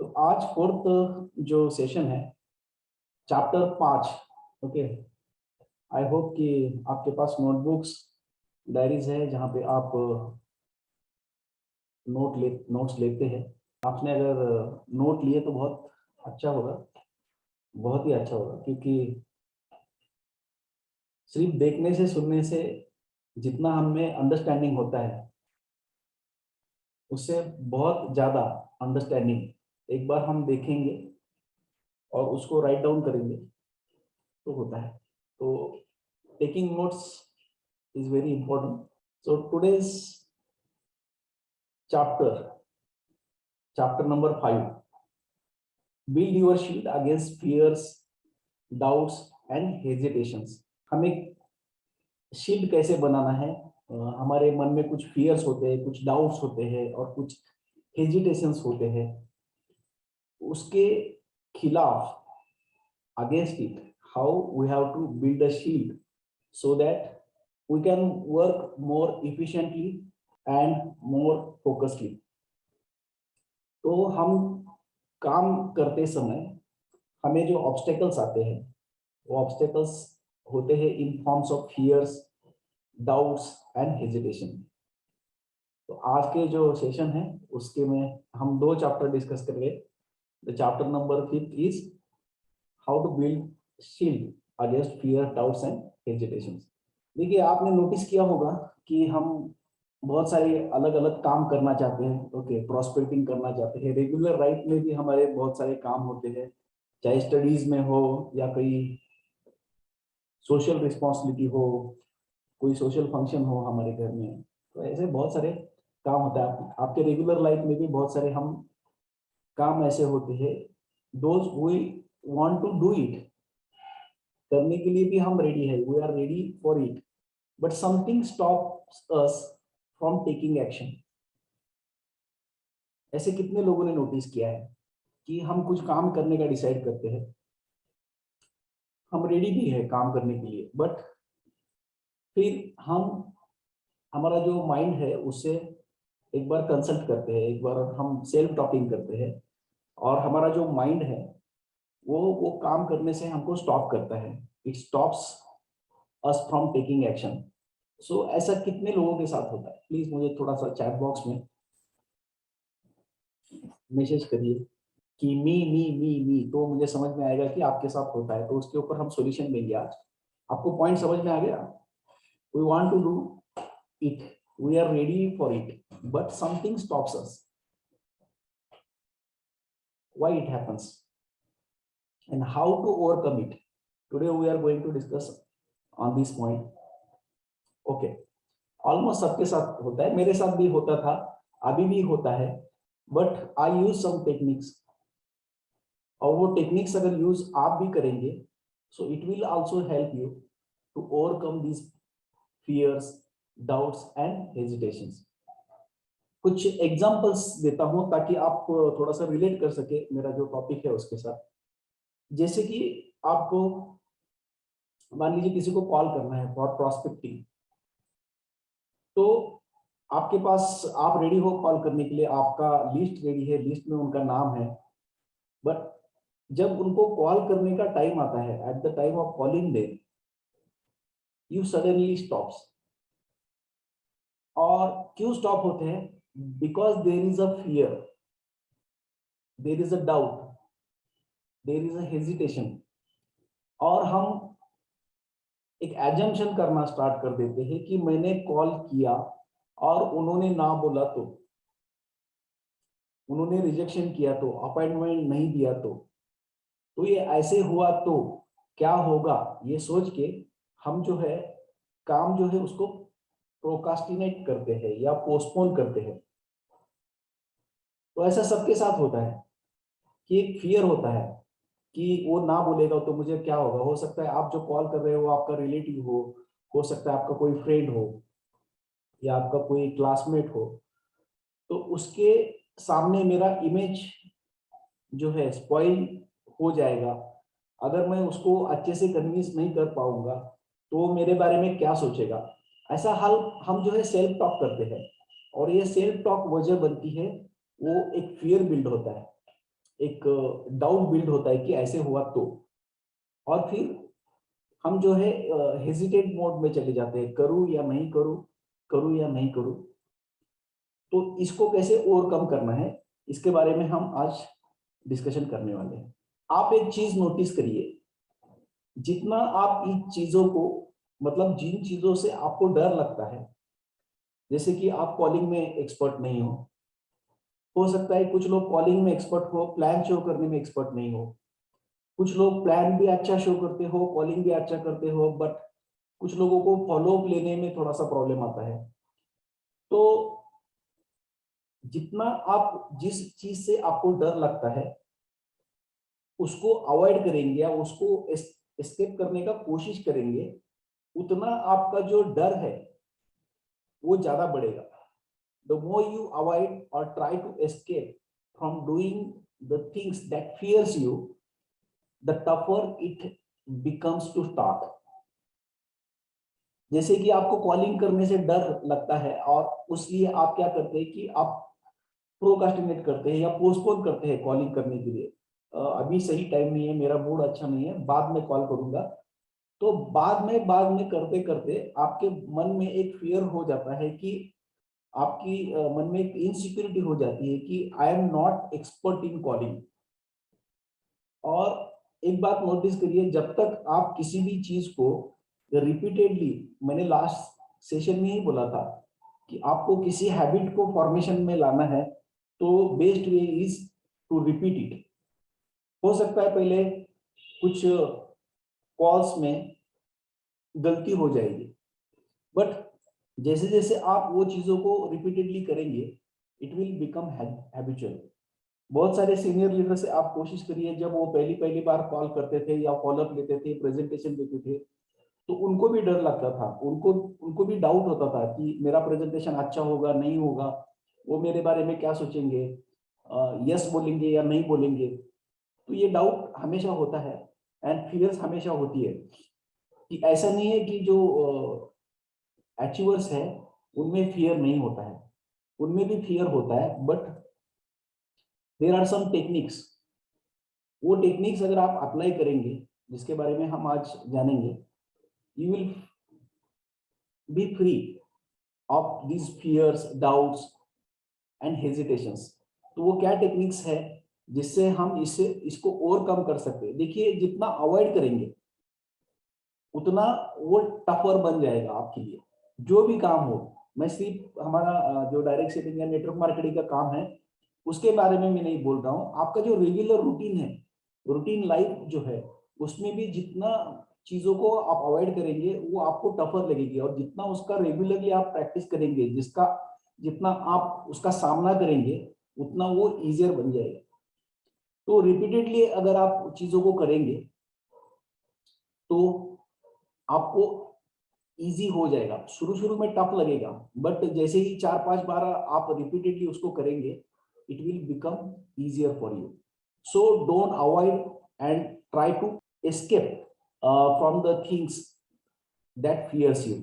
तो आज फोर्थ जो सेशन है, चैप्टर 5। ओके, आई होप कि आपके पास नोटबुक्स डायरीज है जहाँ पे आप नोट्स लेते हैं। आपने अगर नोट लिए तो बहुत अच्छा होगा, बहुत ही अच्छा होगा, क्योंकि सिर्फ देखने से सुनने से जितना हमें अंडरस्टैंडिंग होता है उससे बहुत ज़्यादा अंडरस्टैंडिंग एक बार हम देखेंगे और उसको राइट डाउन करेंगे तो होता है। तो taking notes is very important. So today's chapter number 5, build your shield against fears, doubts and hesitations। हमें शील्ड कैसे बनाना है? हमारे मन में कुछ फियर्स होते हैं, कुछ डाउट्स होते हैं और कुछ हेजिटेशंस होते हैं। उसके खिलाफ, against it, how we have to build a shield so that we can work more efficiently and more focusedly। तो हम काम करते समय हमें जो ऑब्स्टेकल्स आते हैं वो ऑब्स्टेकल्स होते हैं in forms of fears, doubts and hesitation. तो आज के जो सेशन है उसके में हम दो चैप्टर डिस्कस करेंगे। The chapter number 5 is how to build shield against fear, doubts and hesitation. देखिए, आपने नोटिस किया होगा कि हम बहुत सारे अलग अलग काम करना चाहते हैं। ओके, प्रॉस्पेक्टिंग करना चाहते हैं। रेगुलर लाइफ में भी हमारे बहुत सारे काम होते हैं, चाहे स्टडीज में हो या कोई सोशल रिस्पॉन्सिबिलिटी हो, कोई सोशल फंक्शन हो हमारे घर में। तो ऐसे बहुत सारे काम होता है। आपके रेगुलर लाइफ में भी बहुत सारे हम काम ऐसे होते हैं, those we want to do it, करने के लिए भी हम रेडी है, we are ready for it, but something stops us from taking action. ऐसे कितने लोगों ने नोटिस किया है कि हम कुछ काम करने का डिसाइड करते हैं, हम रेडी भी है काम करने के लिए, बट फिर हमारा जो माइंड है उससे एक बार कंसल्ट करते हैं, एक बार हम सेल्फ टॉकिंग करते हैं और हमारा जो माइंड है वो काम करने से हमको स्टॉप करता है। It stops us from taking action. So ऐसा कितने लोगों के साथ होता है? प्लीज मुझे थोड़ा सा चैट बॉक्स में मैसेज करिए कि मी, तो मुझे समझ में आएगा कि आपके साथ होता है, तो उसके ऊपर हम सॉल्यूशन देंगे आज। आपको पॉइंट समझ में आ गया? We want to do it, we are ready for it, but something stops us. Why it happens and how to overcome it? Today we are going to discuss on this point. Okay, almost सबके साथ होता है, मेरे साथ भी होता था, अभी भी होता है, but I use some techniques। और वो टेक्निक्स अगर यूज आप भी करेंगे so it will also help you to overcome these fears, doubts and hesitations। कुछ एग्जांपल्स देता हूं ताकि आप थोड़ा सा रिलेट कर सके मेरा जो टॉपिक है उसके साथ। जैसे कि आपको मान लीजिए किसी को कॉल करना है फॉर प्रॉस्पेक्टिंग, तो आपके पास, आप रेडी हो कॉल करने के लिए, आपका लिस्ट रेडी है, लिस्ट में उनका नाम है, बट जब उनको कॉल करने का टाइम आता है, at the time of calling they, you suddenly stops. और क्यों स्टॉप होते हैं? Because there is a fear, there is a doubt, there is a hesitation, और हम एक एजम्पशन करना स्टार्ट कर देते हैं कि मैंने कॉल किया और उन्होंने ना बोला उन्होंने रिजेक्शन किया तो, अपॉइंटमेंट नहीं दिया तो ये ऐसे हुआ तो क्या होगा, ये सोच के हम जो है काम जो है उसको प्रोकास्टिनेट करते हैं या पोस्टपोन करते हैं। तो ऐसा सबके साथ होता है कि एक फियर होता है कि वो ना बोलेगा तो मुझे क्या होगा। हो सकता है आप जो कॉल कर रहे हो आपका रिलेटिव हो सकता है आपका कोई फ्रेंड हो या आपका कोई क्लासमेट हो, तो उसके सामने मेरा इमेज जो है स्पॉइल हो जाएगा। अगर मैं उसको अच्छे से कन्विंस नहीं कर पाऊंगा तो मेरे बारे में क्या सोचेगा। ऐसा हाल हम जो है सेल्फ टॉक करते हैं और ये सेल्फ टॉक वजह बनती है, वो एक फियर बिल्ड होता है। एक डाउट बिल्ड होता है कि ऐसे हुआ तो, और फिर हम जो है हेजिटेट मोड में चले जाते हैं, करूं या नहीं करूं, करूं या नहीं करूं। तो इसको कैसे ओवरकम करना है, इसके बारे में हम आज डिस्कशन करने वाले हैं। आप एक चीज नोटिस करिए, जितना आप इन चीजों को, मतलब जिन चीजों से आपको डर लगता है, जैसे कि आप कॉलिंग में एक्सपर्ट नहीं हो सकता है कुछ लोग कॉलिंग में एक्सपर्ट हो, प्लान शो करने में एक्सपर्ट नहीं हो, कुछ लोग प्लान भी अच्छा शो करते हो, कॉलिंग भी अच्छा करते हो, बट कुछ लोगों को फॉलो अप लेने में थोड़ा सा प्रॉब्लम आता है। तो जितना आप जिस चीज से आपको डर लगता है उसको अवॉइड करेंगे या उसको एस्केप करने का कोशिश करेंगे, उतना आपका जो डर है वो ज्यादा बढ़ेगा। The more you avoid or try to escape from doing the things that fears you, the tougher it becomes to start. जैसे कि आपको कॉलिंग करने से डर लगता है और उसलिए आप क्या करते हैं कि आप प्रोकास्टिनेट करते हैं या पोस्टपोन करते हैं कॉलिंग करने के लिए। अभी सही टाइम नहीं है, मेरा मूड अच्छा नहीं है, बाद में कॉल करूंगा। तो बाद में करते करते आपके मन में एक फियर हो जाता है कि आपकी मन में एक इनसिक्योरिटी हो जाती है कि I am not expert in calling. और एक बात नोटिस करिए, जब तक आप किसी भी चीज को रिपीटेडली, मैंने लास्ट सेशन में ही बोला था कि आपको किसी हैबिट को फॉर्मेशन में लाना है तो best way is to repeat it. हो सकता है पहले कुछ कॉल्स में गलती हो जाएगी, बट जैसे जैसे आप वो चीजों को रिपीटेडली करेंगे इट विल बिकम हैबिचुअल। बहुत सारे सीनियर लीडर से आप कोशिश करिए, जब वो पहली पहली बार कॉल करते थे या फॉलोअप लेते थे, प्रेजेंटेशन देते थे, तो उनको भी डर लगता था, उनको भी डाउट होता था कि मेरा प्रेजेंटेशन अच्छा होगा नहीं होगा, वो मेरे बारे में क्या सोचेंगे, यस बोलेंगे या नहीं बोलेंगे। तो ये डाउट हमेशा होता है एंड फियर्स हमेशा होती है। कि ऐसा नहीं है कि जो अचीवर्स है उनमें फियर नहीं होता है, उनमें भी फियर होता है, but there are some techniques. वो टेक्निक्स अगर आप अप्लाई करेंगे, जिसके बारे में हम आज जानेंगे, you will be free of these fears, doubts and hesitations. तो वो क्या टेक्निक्स है जिससे हम इसको ओवरकम कर सकते हैं। देखिए, जितना अवॉइड करेंगे उतना वो टफर बन जाएगा आपके लिए, जो भी काम हो। मैं सिर्फ हमारा जो डायरेक्ट सेलिंग या नेटवर्क मार्केटिंग का काम है उसके बारे में मैं नहीं बोल रहा हूँ, आपका जो रेगुलर रूटीन है, रूटीन लाइफ जो है, उसमें भी जितना चीजों को आप अवॉइड करेंगे वो आपको टफर लगेगी, और जितना उसका रेगुलरली आप प्रैक्टिस करेंगे, जितना आप उसका सामना करेंगे, उतना वो इजियर बन जाएगा। तो रिपीटेडली अगर आप चीजों को करेंगे तो आपको इजी हो जाएगा। शुरू शुरू में टफ लगेगा, बट जैसे ही 4-5 बार आप रिपीटेडली उसको करेंगे it will become easier for you. So don't avoid and try to escape from the things that fears you,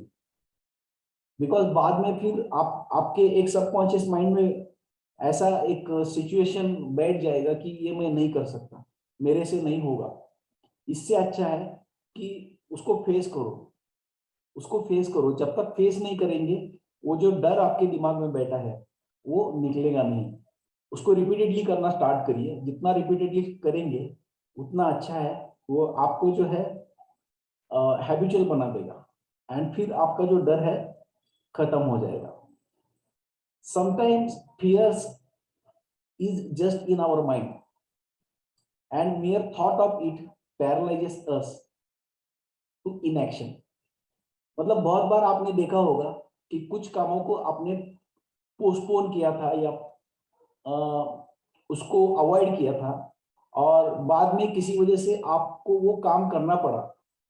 because बाद में फिर आपके एक सबकॉन्शियस माइंड में ऐसा एक सिचुएशन बैठ जाएगा कि ये मैं नहीं कर सकता, मेरे से नहीं होगा। इससे अच्छा है कि उसको फेस करो, उसको फेस करो। जब तक फेस नहीं करेंगे वो जो डर आपके दिमाग में बैठा है वो निकलेगा नहीं। उसको रिपीटेडली करना स्टार्ट करिए, जितना रिपीटेडली करेंगे उतना अच्छा है। वो आपको जो है हैबिचुअल बना देगा एंड फिर आपका जो डर है खत्म हो जाएगा। Sometimes fears is just in our mind and mere thought of it paralyzes us to inaction। मतलब बहुत बार आपने देखा होगा कि कुछ कामों को आपने पोस्टपोन किया था या उसको अवॉइड किया था, और बाद में किसी वजह से आपको वो काम करना पड़ा,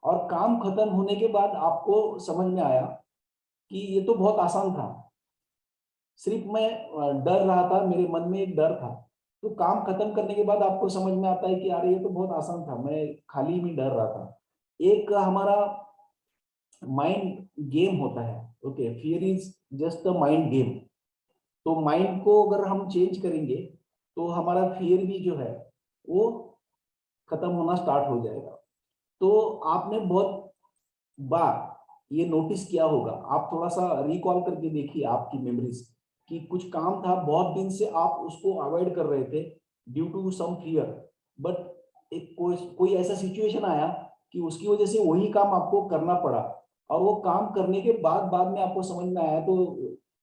और काम खत्म होने के बाद आपको समझ में आया कि ये तो बहुत आसान था, सिर्फ मैं डर रहा था, मेरे मन में एक डर था। तो काम खत्म करने के बाद आपको समझ में आता है कि यार ये तो बहुत आसान था, मैं खाली में डर रहा था। एक हमारा माइंड गेम होता है, okay, fear is just a mind game. तो माइंड को अगर हम चेंज करेंगे तो हमारा फियर भी जो है वो खत्म होना स्टार्ट हो जाएगा। तो आपने बहुत बार ये नोटिस किया होगा, आप थोड़ा सा रिकॉल करके देखिए आपकी मेमोरीज, कि कुछ काम था बहुत दिन से आप उसको अवॉइड कर रहे थे due to some fear, but एक कोई ऐसा सिचुएशन आया कि उसकी वजह से वही काम आपको करना पड़ा, और वो काम करने के बाद में आपको समझ में आया तो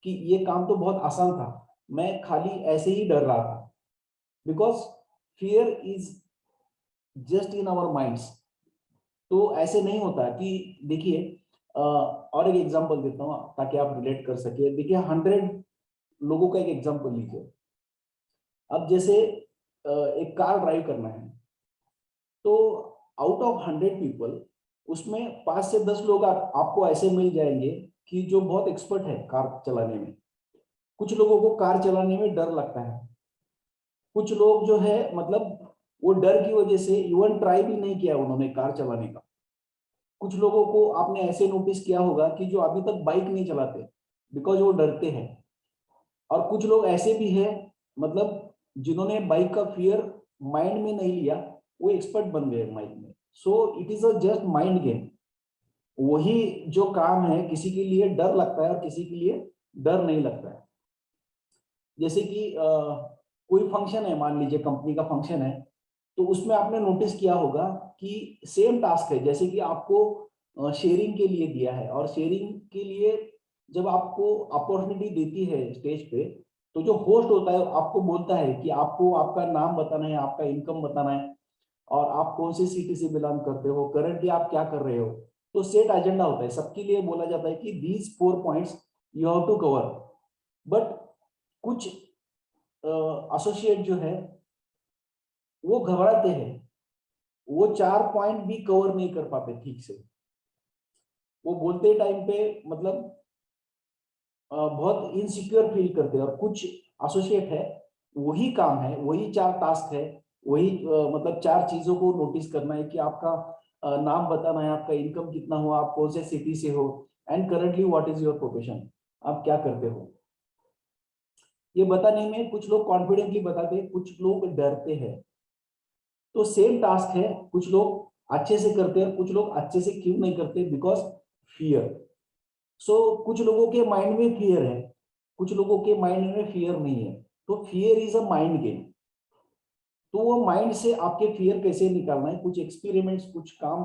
कि ये काम तो बहुत आसान था, मैं खाली ऐसे ही डर रहा था। Because fear is just in our minds. तो ऐसे नहीं होता कि देखिए, और एक एग्जांपल देता हूँ ताकि आप रिलेट कर सके। देखिए 100 लोगों का एक एग्जांपल लीजिए। अब जैसे एक कार ड्राइव करना है, तो आउट ऑफ 100 पीपल उसमें 5 से 10 लोग आपको ऐसे मिल जाएंगे कि जो बहुत एक्सपर्ट है कार चलाने में। कुछ लोगों को कार चलाने में डर लगता है, कुछ लोग जो है मतलब वो डर की वजह से इवन ट्राई भी नहीं किया उन्होंने कार चलाने का। कुछ लोगों को आपने ऐसे नोटिस किया होगा कि जो अभी तक बाइक नहीं चलाते बिकॉज वो डरते हैं। और कुछ लोग ऐसे भी हैं मतलब जिन्होंने बाइक का फियर माइंड में नहीं लिया, वो एक्सपर्ट बन गए बाइक में। So it is a just mind game. वही जो काम है किसी के लिए डर लगता है और किसी के लिए डर नहीं लगता है। जैसे कि कोई फंक्शन है, मान लीजिए कंपनी का फंक्शन है, तो उसमें आपने नोटिस किया होगा कि सेम टास्क है, जैसे कि आपको शेयरिंग के लिए दिया है, और शेयरिंग के लिए जब आपको अपॉर्चुनिटी देती है स्टेज पे, तो जो होस्ट होता है आपको बोलता है कि आपको आपका नाम बताना है, आपका इनकम बताना है, और आप कौन सी सिटी से बिलोंग करते हो, करंटली आप क्या कर रहे हो। तो सेट एजेंडा होता है, सबके लिए बोला जाता है कि these 4 points you have to cover. But कुछ एसोसिएट जो है वो घबराते हैं, वो 4 पॉइंट भी कवर नहीं कर पाते ठीक से। वो बोलते टाइम पे मतलब बहुत इनसिक्योर फील करते हैं। और कुछ एसोसिएट है, वही काम है, वही 4 टास्क है, वही मतलब 4 चीजों को नोटिस करना है कि आपका नाम बताना है, आपका इनकम कितना हुआ, आप कौन से सिटी से हो, and currently what is your profession, आप क्या करते हो। ये बताने में कुछ लोग कॉन्फिडेंटली बताते हैं, कुछ लोग डरते हैं। तो सेम टास्क है, कुछ लोग अच्छे से करते हैं, कुछ लोग अच्छे से क्यों नहीं करते, बिकॉज फियर। सो कुछ लोगों के माइंड में फियर है, कुछ लोगों के माइंड में फियर नहीं है। तो fear is a mind game. तो वो माइंड से आपके फियर कैसे निकालना है, कुछ एक्सपेरिमेंट्स, कुछ काम,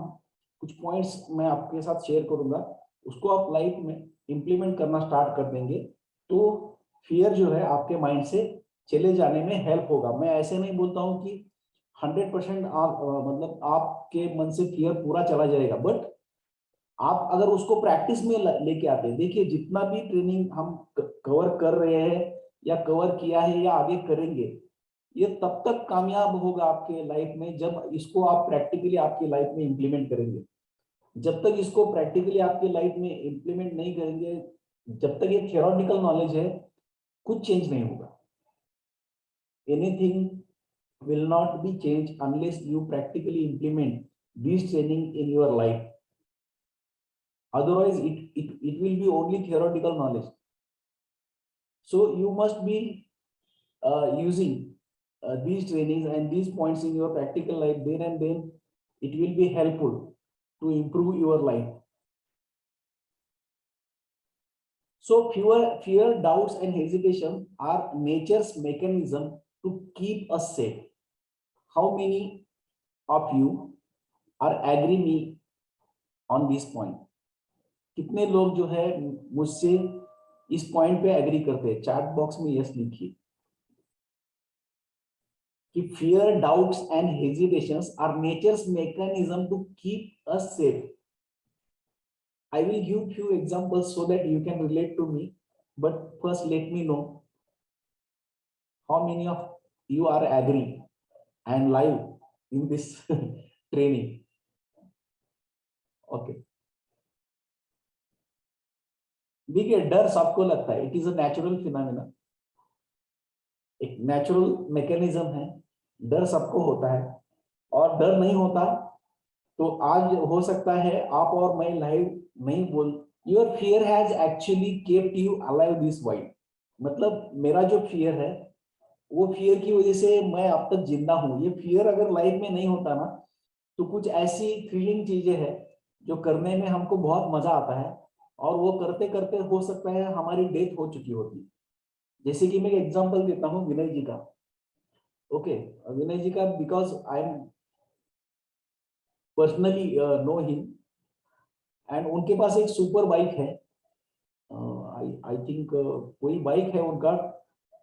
कुछ पॉइंट्स मैं आपके साथ शेयर करूंगा, उसको आप लाइफ में इंप्लीमेंट करना स्टार्ट कर देंगे, तो फियर जो है आपके माइंड से चले जाने में हेल्प होगा। मैं ऐसे नहीं बोलता हूँ कि 100% आप मतलब आपके मन से फियर पूरा चला जाएगा, बट आप अगर उसको प्रैक्टिस में लेके आते हैं, देखिए जितना भी ट्रेनिंग हम कवर कर रहे हैं या कवर किया है या आगे करेंगे, ये तब तक कामयाब होगा आपके लाइफ में जब इसको आप प्रैक्टिकली आपकी लाइफ में इंप्लीमेंट करेंगे। जब तक इसको प्रैक्टिकली आपकी लाइफ में इंप्लीमेंट नहीं करेंगे, जब तक ये थियोरेटिकल नॉलेज है, कुछ चेंज नहीं होगा। Anything will not be changed unless you practically implement this training in your life. Otherwise it will be only theoretical knowledge. So you must be using these trainings and these points in your practical life, then and then it will be helpful to improve your life. So fear, doubts and hesitation are nature's mechanism to keep us safe. How many of you are agree me on this point? कितने लोग जो है मुझसे इस point पे agree करते हैं, chat box में यस लिखिए कि fear, doubts and hesitations are nature's mechanism to keep us safe. I will give few examples so that you can relate to me, but first let me know how many of you are agree and live in this training. Okay, देखिए डर सबको लगता है, it is a natural phenomena, एक natural mechanism है, डर सबको होता है। और डर नहीं होता तो आज हो सकता है आप और मैं लाइव नहीं बोल। Your fear has actually kept you alive this wide. मतलब मेरा जो फियर है वो फियर की वजह से मैं अब तक जिंदा हूँ। ये फियर अगर लाइफ में नहीं होता ना, तो कुछ ऐसी थ्रिलिंग चीजें हैं जो करने में हमको बहुत मजा आता है, और वो करते करते हो सकता है हमारी डेथ हो चुकी होती। जैसे कि मैं एक एग्जांपल देता हूँ विनय जी का। ओके, विनय जी का, because I am personally know him, and उनके पास एक सुपर बाइक है। आई आई थिंक कोई बाइक है उनका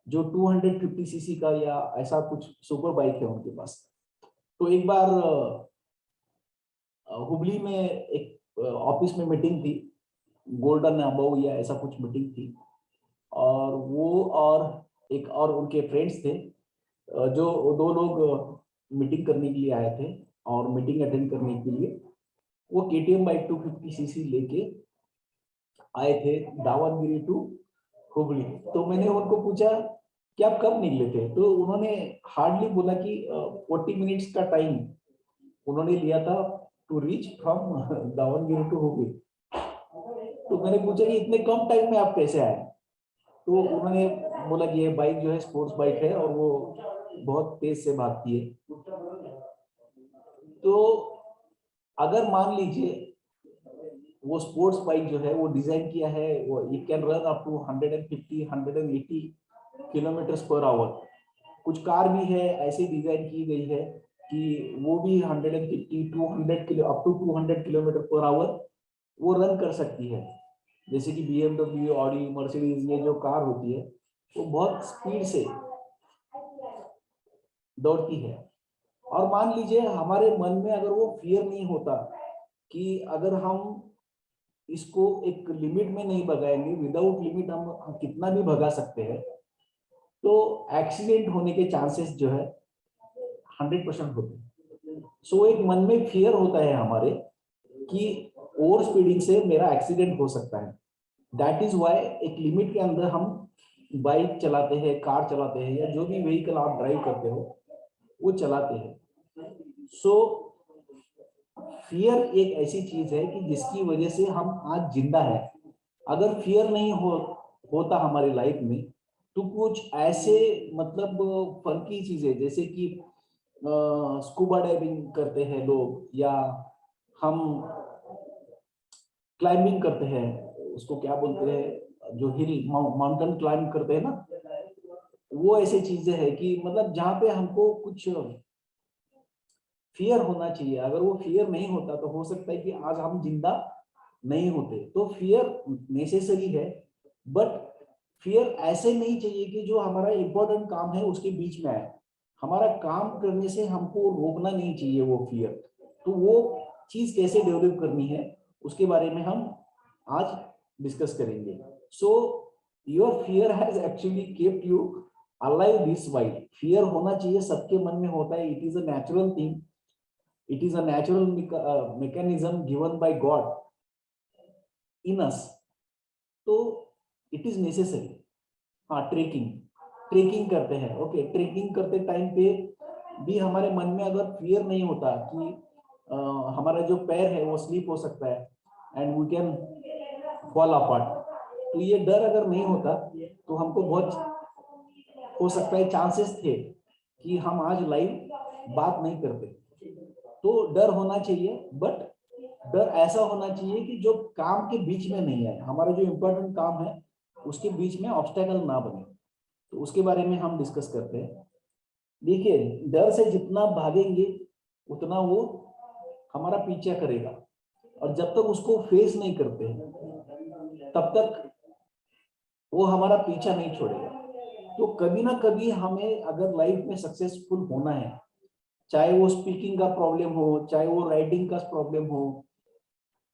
जो 250 सीसी का या ऐसा कुछ सुपर बाइक है उनके पास। तो एक बार हुबली में एक ऑफिस में मीटिंग थी, गोल्डन अबव या ऐसा कुछ मीटिंग थी, और वो और एक और उनके फ्रेंड्स थे, जो दो लोग मीटिंग करने के लिए आए थे, और मीटिंग अटेंड करने के लिए वो केटीएम बाइक 250 सीसी लेके आए थे दावनगिरी टू हुबली। तो मैंने उनको पूछा कि आप कब निकले थे, तो उन्होंने हार्डली बोला कि 40 मिनट्स का टाइम उन्होंने लिया था to reach from Davanagere to Hubli. तो मैंने पूछा कि इतने कम टाइम में आप कैसे आए, तो उन्होंने बोला कि ये बाइक जो है स्पोर्ट्स बाइक है और वो बहुत तेज से भागती है। तो अगर मान लीजिए वो स्पोर्ट्स बाइक जो है वो डिजाइन किया है, वो it can run up to 150 180 kilometre per hour. कुछ कार भी है ऐसी डिजाइन की गई है कि वो भी 150 200 kilo up to 200 kilometre per hour वो रन कर सकती है। जैसे कि BMW, ऑडी, मर्सिडीज, ये जो कार होती है वो बहुत स्पीड से दौड़ती है। और मान लीजिए हमारे मन में अगर वो फियर नहीं होता कि अगर हम इसको एक लिमिट में नहीं भगाएंगे, विदाउट लिमिट हम कितना भी भगा सकते हैं, तो एक्सीडेंट होने के चांसेस जो है 100% होते हैं। सो एक मन में फियर होता है हमारे कि ओवर स्पीडिंग से मेरा एक्सीडेंट हो सकता है। दैट इज वाई एक लिमिट के अंदर हम बाइक चलाते हैं, कार चलाते हैं, या जो भी व्हीकल आप ड्राइव करते हो वो चलाते हैं। सो फियर एक ऐसी चीज है कि जिसकी वजह से हम आज जिंदा है। अगर फियर नहीं होता हमारी लाइफ में, तो कुछ ऐसे मतलब फर्की चीजें, जैसे कि स्कूबा डाइविंग करते हैं लोग, या हम क्लाइंबिंग करते हैं, उसको क्या बोलते हैं, जो हिल माउंटेन क्लाइंब करते हैं ना, वो ऐसी चीजें हैं कि मतलब जहाँ पे हमको कुछ फियर होना चाहिए। अगर वो फियर नहीं होता तो हो सकता है कि आज हम जिंदा नहीं होते। तो फियर नेसेसरी है, बट फियर ऐसे नहीं चाहिए कि जो हमारा इंपॉर्टेंट काम है उसके बीच में आए। हमारा काम करने से हमको रोकना नहीं चाहिए वो फियर। तो वो चीज कैसे डेवलप करनी है उसके बारे में हम आज डिस्कस करेंगे। So your fear has actually kept you alive this while. Fear होना चाहिए, सबके मन में होता है, it is a natural thing, it is a natural mechanism given by God in us. तो it is necessary। हाँ, ट्रेकिंग ट्रेकिंग करते हैं, ओके, ट्रेकिंग करते टाइम पे भी हमारे मन में अगर फियर नहीं होता कि हमारा जो पैर है वो स्लिप हो सकता है and we can fall apart, तो ये डर अगर नहीं होता तो हमको बहुत हो सकता है चांसेस थे कि हम आज लाइव बात नहीं करते। तो डर होना चाहिए, बट डर ऐसा होना चाहिए कि जो काम के बीच में नहीं है, हमारा जो इम्पोर्टेंट काम है उसके बीच में ऑब्स्टेकल ना बने। तो उसके बारे में हम डिस्कस करते हैं। देखिए, डर से जितना भागेंगे उतना वो हमारा पीछा करेगा, और जब तक उसको फेस नहीं करते तब तक वो हमारा पीछा नहीं छोड़ेगा। तो कभी ना कभी हमें अगर लाइफ में सक्सेसफुल होना है, चाहे वो स्पीकिंग का प्रॉब्लम हो, चाहे वो राइटिंग का प्रॉब्लम हो,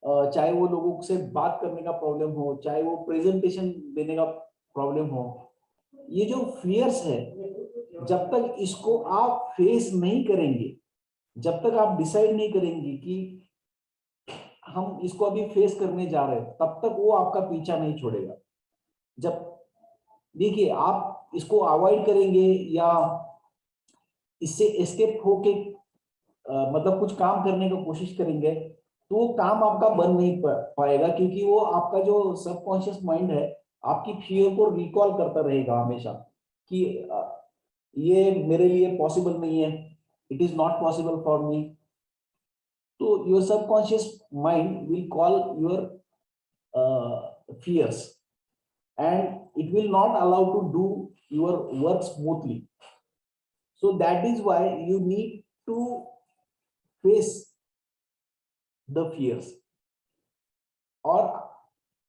चाहे वो लोगों से बात करने का प्रॉब्लम हो, चाहे वो प्रेजेंटेशन देने का प्रॉब्लम हो, ये जो फियर्स है, जब तक इसको आप फेस नहीं करेंगे, जब तक आप डिसाइड नहीं करेंगे कि हम इसको अभी फेस करने जा रहे हैं, तब तक वो आपका पीछा नहीं छोड़ेगा। जब देखिए आप इसको अवॉइड करेंगे या इससे एस्केप होके मतलब कुछ काम करने की कोशिश करेंगे, तो वो काम आपका बन नहीं पाएगा, क्योंकि वो आपका जो सबकॉन्शियस माइंड है आपकी फियर को रिकॉल करता रहेगा हमेशा कि ये मेरे लिए पॉसिबल नहीं है, it is not possible for me. तो your subconscious mind will call your fears, and it will not allow to do your work smoothly. So that is why you need to face the fears. और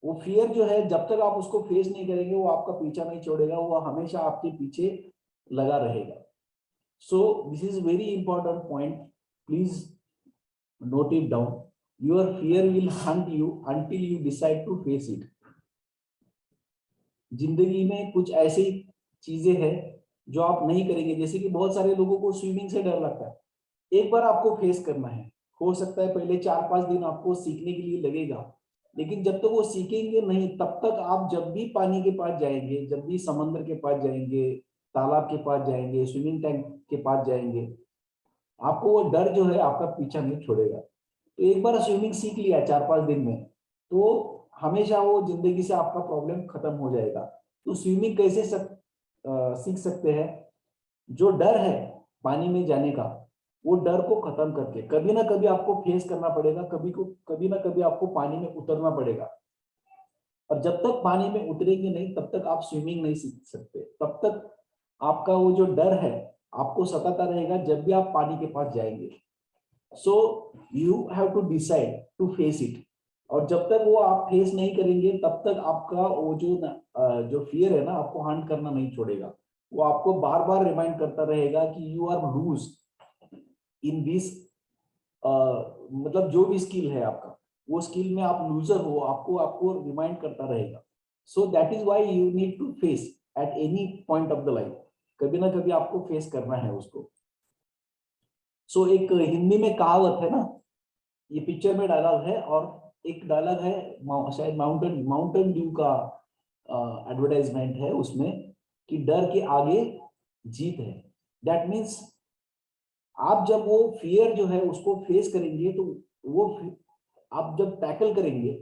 वो fear जो है, जब तक आप उसको face नहीं करेंगे वो आपका पीछा नहीं छोड़ेगा, वो हमेशा आपके पीछे लगा रहेगा। So this is very important point, please note it down. Your fear will hunt you until you decide to face it. जिंदगी में कुछ ऐसी चीजें हैं जो आप नहीं करेंगे, जैसे कि बहुत सारे लोगों को स्विमिंग से डर लगता है। एक बार आपको फेस करना है, हो सकता है पहले 4-5 दिन आपको सीखने के लिए लगेगा, लेकिन जब तक वो सीखेंगे नहीं, तब तक आप जब भी पानी के पास जाएंगे, जब भी समंदर के पास जाएंगे, तालाब के पास जाएंगे, स्विमिंग टैंक के पास जाएंगे, आपको वो डर जो है आपका पीछा नहीं छोड़ेगा। तो एक बार स्विमिंग सीख लिया 4-5 दिन में, तो हमेशा वो जिंदगी से आपका प्रॉब्लम खत्म हो जाएगा। तो स्विमिंग कैसे सीख सकते हैं? जो डर है पानी में जाने का, वो डर को खत्म करके कभी ना कभी आपको फेस करना पड़ेगा, कभी ना कभी आपको पानी में उतरना पड़ेगा। और जब तक पानी में उतरेंगे नहीं, तब तक आप स्विमिंग नहीं सीख सकते। तब तक आपका वो जो डर है आपको सताता रहेगा जब भी आप पानी के पास जाएंगे। So you have to decide to face it. और जब तक वो आप फेस नहीं करेंगे, तब तक आपका वो जो फियर है ना, आपको हंट करना नहीं छोड़ेगा। वो आपको बार बार रिमाइंड करता रहेगा कि you are lose in this, मतलब जो भी स्किल है आपका, वो स्किल में आप लूजर हो, आपको आपको रिमाइंड करता रहेगा। So that is why you need to face at any point of the life. कभी ना कभी आपको फेस करना है उसको। सो एक हिंदी में कहावत है ना, ये पिक्चर में डायलॉग है, और एक डायलॉग है शायद माउंटेन माउंटेन ड्यू का एडवर्टाइजमेंट है उसमें, कि डर के आगे जीत है। दैट मीन्स आप जब वो फियर जो है उसको फेस करेंगे, तो वो आप जब टैकल करेंगे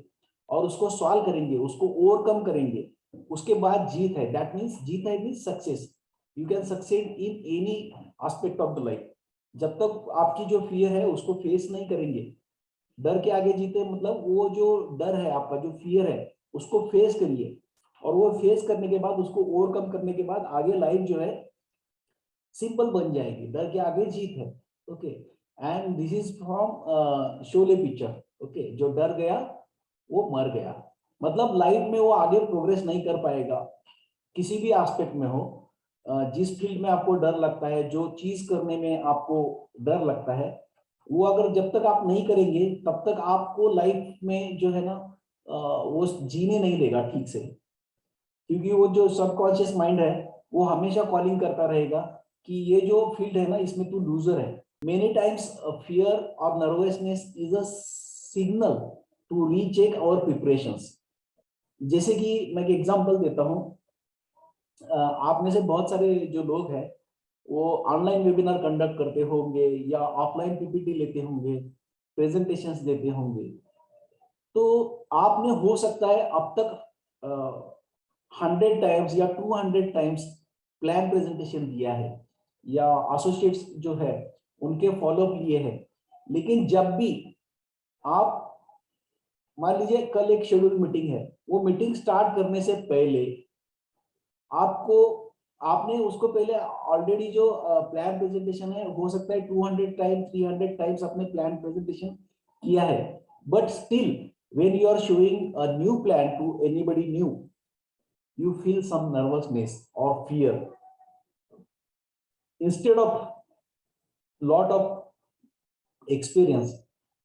और उसको सॉल्व करेंगे, उसको ओवरकम करेंगे, उसके बाद जीत है। दैट मीन्स जीत है means success. You can succeed in any aspect of the life. जब तक आपकी जो फियर है उसको फेस नहीं करेंगे, डर के आगे जीते मतलब वो जो डर है आपका, जो फियर है, उसको फेस करिए, और वो फेस करने के बाद, उसको ओवरकम करने के बाद आगे लाइफ जो है सिंपल बन जाएगी। डर के आगे जीत है। Okay, and this is from Sholay picture. Okay, जो डर गया वो मर गया। मतलब लाइफ में वो आगे प्रोग्रेस नहीं कर पाएगा, किसी भी एस्पेक्ट में हो। जिस फील्ड में आपको डर लगता है, जो चीज करने में आपको डर लगता है, वो अगर जब तक आप नहीं करेंगे, तब तक आपको लाइफ में जो है ना वो जीने नहीं देगा ठीक से। क्योंकि वो जो सबकॉन्शियस माइंड है वो हमेशा कॉलिंग करता रहेगा कि ये जो फील्ड है ना, इसमें तू लूजर है। मेनी टाइम्स फियर और nervousness is a signal to recheck our preparations. जैसे कि मैं एक एग्जांपल देता हूँ, आप में से बहुत सारे जो लोग हैं वो ऑनलाइन वेबिनार कंडक्ट करते होंगे या ऑफलाइन पीपीटी लेते होंगे, प्रेजेंटेशंस देते होंगे। तो आपने हो सकता है अब तक 100 टाइम्स या 200 टाइम्स प्लान प्रेजेंटेशन दिया है, या एसोसिएट्स जो है उनके फॉलोअप लिए हैं। लेकिन जब भी आप, मान लीजिए कल एक शेड्यूल मीटिंग है, वो मीटिंग स्टार्ट करने से पहले आपको, आपने उसको पहले ऑलरेडी जो प्लान प्रेजेंटेशन है, हो सकता है 200 टाइम 300 टाइम्स अपने प्लान प्रेजेंटेशन किया है, but still when you are showing a new plan to anybody new, you feel some nervousness or fear. Instead of lot of experience,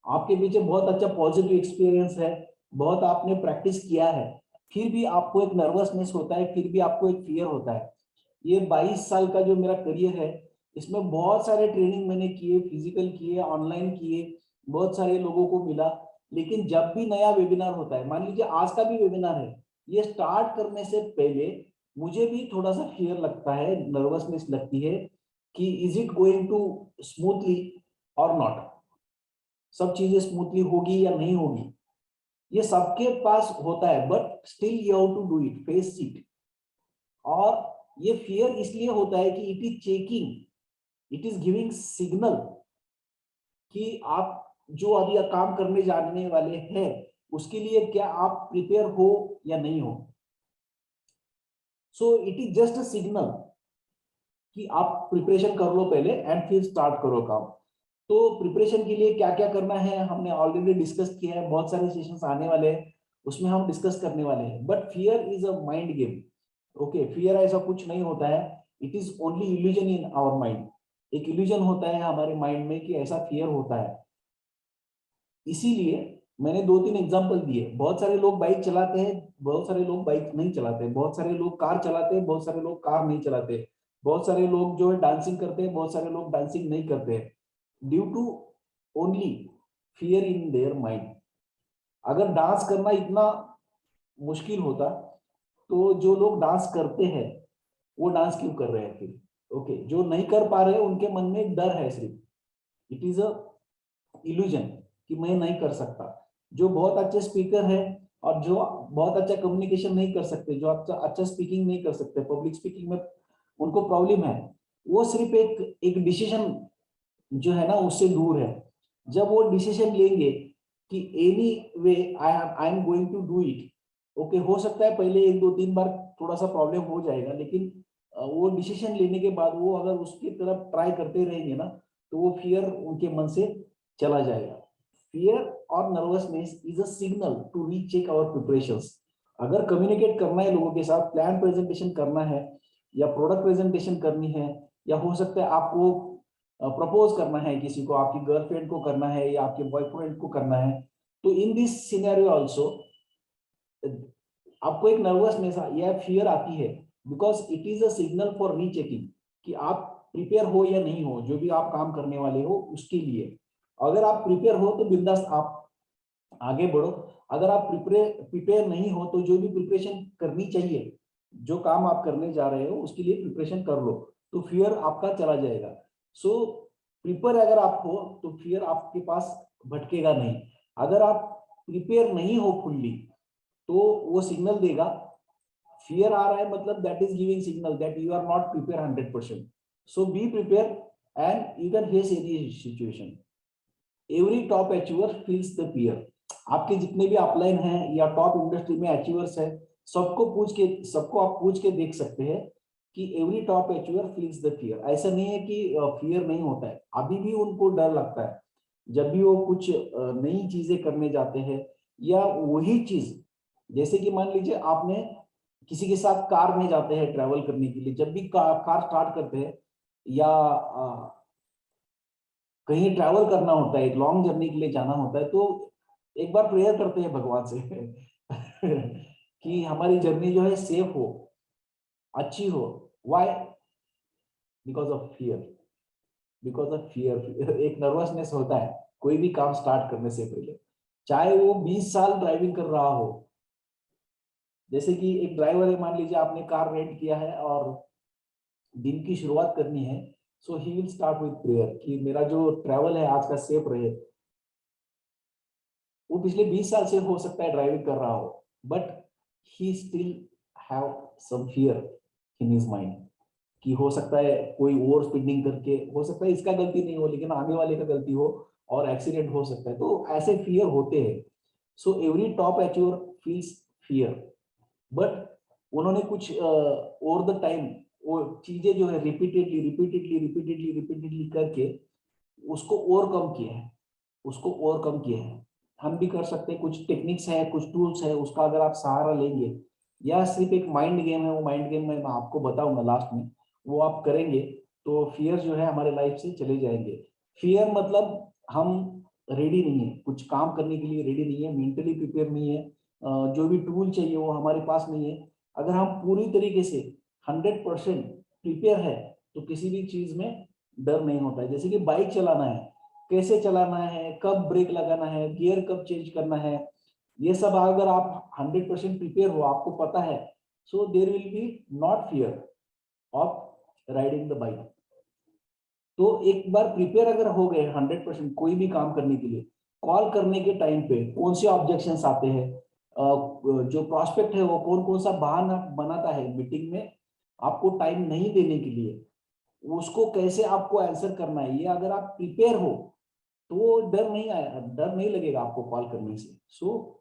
आपके पीछे बहुत अच्छा पॉजिटिव एक्सपीरियंस है, बहुत आपने प्रैक्टिस किया है, फिर भी आपको एक नर्वसनेस होता है, फिर भी आपको एक फियर होता है। ये 22 साल का जो मेरा करियर है, इसमें बहुत सारे ट्रेनिंग मैंने किए, फिजिकल किए, ऑनलाइन किए, बहुत सारे लोगों को मिला। लेकिन जब भी नया वेबिनार होता है, मान लीजिए आज का भी वेबिनार है, ये स्टार्ट करने से पहले मुझे भी थोड़ा सा फियर लगता है, नर्वसनेस लगती है कि is it going to smoothly और नॉट, सब चीजें स्मूथली होगी या नहीं होगी। ये सबके पास होता है, but still you have to do it, face it. और ये फियर इसलिए होता है कि it is checking, it is giving signal कि आप जो अभी काम करने जाने वाले हैं उसके लिए क्या आप प्रिपेयर हो या नहीं हो। So it is just a signal कि आप प्रिपरेशन कर लो पहले एंड फिर स्टार्ट करो काम। तो प्रिपरेशन के लिए क्या क्या करना है हमने ऑलरेडी डिस्कस किया है, बहुत सारे सेशंस आने वाले हैं उसमें हम डिस्कस करने वाले हैं। But fear is a mind game. Okay, fear ऐसा कुछ नहीं होता है, it is only illusion in our mind. एक इल्यूजन होता है हमारे माइंड में कि ऐसा फियर होता है। इसीलिए मैंने 2-3 एग्जांपल दिए। बहुत सारे लोग बाइक चलाते हैं, बहुत सारे लोग बाइक नहीं चलाते, बहुत सारे लोग कार चलाते हैं, बहुत सारे लोग कार नहीं चलाते, बहुत सारे लोग जो है डांसिंग करते हैं, बहुत सारे लोग डांसिंग नहीं करते हैं, due to only fear in their mind. अगर डांस करना इतना मुश्किल होता तो जो लोग डांस करते हैं वो डांस क्यों कर रहे हैं फिर। ओके, जो नहीं कर पा रहे उनके मन में एक डर है सिर्फ, इट इज अ इल्यूजन कि मैं नहीं कर सकता। जो बहुत अच्छे स्पीकर है और जो बहुत अच्छा कम्युनिकेशन नहीं कर सकते, जो अच्छा स्पीकिंग नहीं कर सकते, पब्लिक स्पीकिंग में उनको प्रॉब्लम है, वो सिर्फ एक डिसीजन जो है ना उससे दूर है। जब वो डिसीजन लेंगे कि anyway I am going to do it, okay, हो सकता है पहले 1-2-3 बार थोड़ा सा प्रॉब्लम हो जाएगा, लेकिन वो डिसीजन लेने के बाद वो अगर उसकी तरफ ट्राई करते रहेंगे ना तो वो फियर उनके मन से चला जाएगा। फियर और nervousness is a signal to recheck our preparations. अगर कम्युनिकेट करना है लोगों के साथ, प्लान प्रेजेंटेशन करना है या प्रोडक्ट प्रेजेंटेशन करनी है, या हो सकता है आपको प्रपोज करना है किसी को, आपकी गर्लफ्रेंड को करना है या आपके बॉयफ्रेंड को करना है, तो इन दिस सिनेरियो आल्सो आपको एक नर्वसनेस या फियर आती है, because it is a signal for rechecking कि आप प्रिपेयर हो या नहीं हो जो भी आप काम करने वाले हो उसके लिए। अगर आप प्रिपेयर हो तो बिंदास आप आगे बढ़ो। अगर आप प्रिपेयर नहीं हो तो जो भी प्रिपरेशन करनी चाहिए, जो काम आप करने जा रहे हो उसके लिए प्रिपरेशन कर लो, तो फियर आपका चला जाएगा। सो प्रिपेयर अगर आप हो तो फियर आपके पास भटकेगा नहीं। अगर आप प्रिपेयर नहीं हो फुल्ली तो वो सिग्नल देगा, फियर आ रहा है मतलब that is giving signal that you are not prepare 100%। So be prepare and you can face any situation. Every top achiever feels the fear. आपके जितने भी अपलाइन हैं या टॉप इंडस्ट्री में अचीवर्स है, सबको आप पूछ के देख सकते हैं कि every top achiever feels the fear. ऐसा नहीं है कि फियर नहीं होता है, अभी भी उनको डर लगता है जब भी वो कुछ नई चीजें करने जाते हैं, या वही चीज जैसे कि मान लीजिए आपने किसी के साथ कार में जाते हैं ट्रैवल करने के लिए, जब भी कार स्टार्ट करते हैं या कहीं ट्रैवल करना होता है, एक लॉन्ग जर्नी के लिए जाना होता है, तो एक बार प्रेयर करते हैं भगवान से कि हमारी जर्नी जो है सेफ हो, अच्छी हो। Why? Because of fear. Because of fear एक नर्वसनेस होता है कोई भी काम स्टार्ट करने से पहले, चाहे वो 20 साल ड्राइविंग कर रहा हो। जैसे कि एक ड्राइवर है, मान लीजिए आपने कार रेंट किया है और दिन की शुरुआत करनी है, so he will start with prayer कि मेरा जो ट्रैवल है आज का सेफ रहे। वो पिछले 20 साल से हो सकता है ड्राइविंग कर रहा हो, but he still have some fear in his mind कि हो सकता है कोई ओवर स्पीडिंग करके, हो सकता है इसका गलती नहीं हो लेकिन आगे वाले का गलती हो और एक्सीडेंट हो सकता है, तो ऐसे फियर होते हैं। So every top achiever feels fear, but उन्होंने कुछ ओवर द टाइम वो चीजें जो है रिपीटेडली करके उसको ओवरकम किया है, उसको ओवरकम किया है। हम भी कर सकते हैं, कुछ टेक्निक्स है, कुछ टूल्स है, उसका अगर आप सहारा लेंगे, या सिर्फ एक माइंड गेम है, वो माइंड गेम मैं आपको बताऊंगा लास्ट में, वो आप करेंगे तो फियर जो है हमारे लाइफ से चले जाएंगे। फियर मतलब हम रेडी नहीं है, कुछ काम करने के लिए रेडी नहीं है, मेंटली प्रिपेयर नहीं है, जो भी टूल चाहिए वो हमारे पास नहीं है। अगर हम पूरी तरीके से 100% प्रिपेयर है तो किसी भी चीज में डर नहीं होता है। जैसे कि बाइक चलाना है, कैसे चलाना है, कब ब्रेक लगाना है, गियर कब चेंज करना है, ये सब अगर आप 100% प्रिपेयर हो, आपको पता है, so there will be not fear of riding the bike. तो एक बार प्रिपेयर अगर हो गए 100% कोई भी काम करने के लिए, कॉल करने के टाइम पे कौन से ऑब्जेक्शंस आते हैं, जो प्रोस्पेक्ट है वो कौन कौन सा बहाना बनाता है मीटिंग में, आपको टाइम नहीं देने के लिए, उसको कैसे आपको आंसर करना है, ये अगर आप प्रिपेयर हो तो वो डर नहीं लगेगा आपको कॉल करने से। सो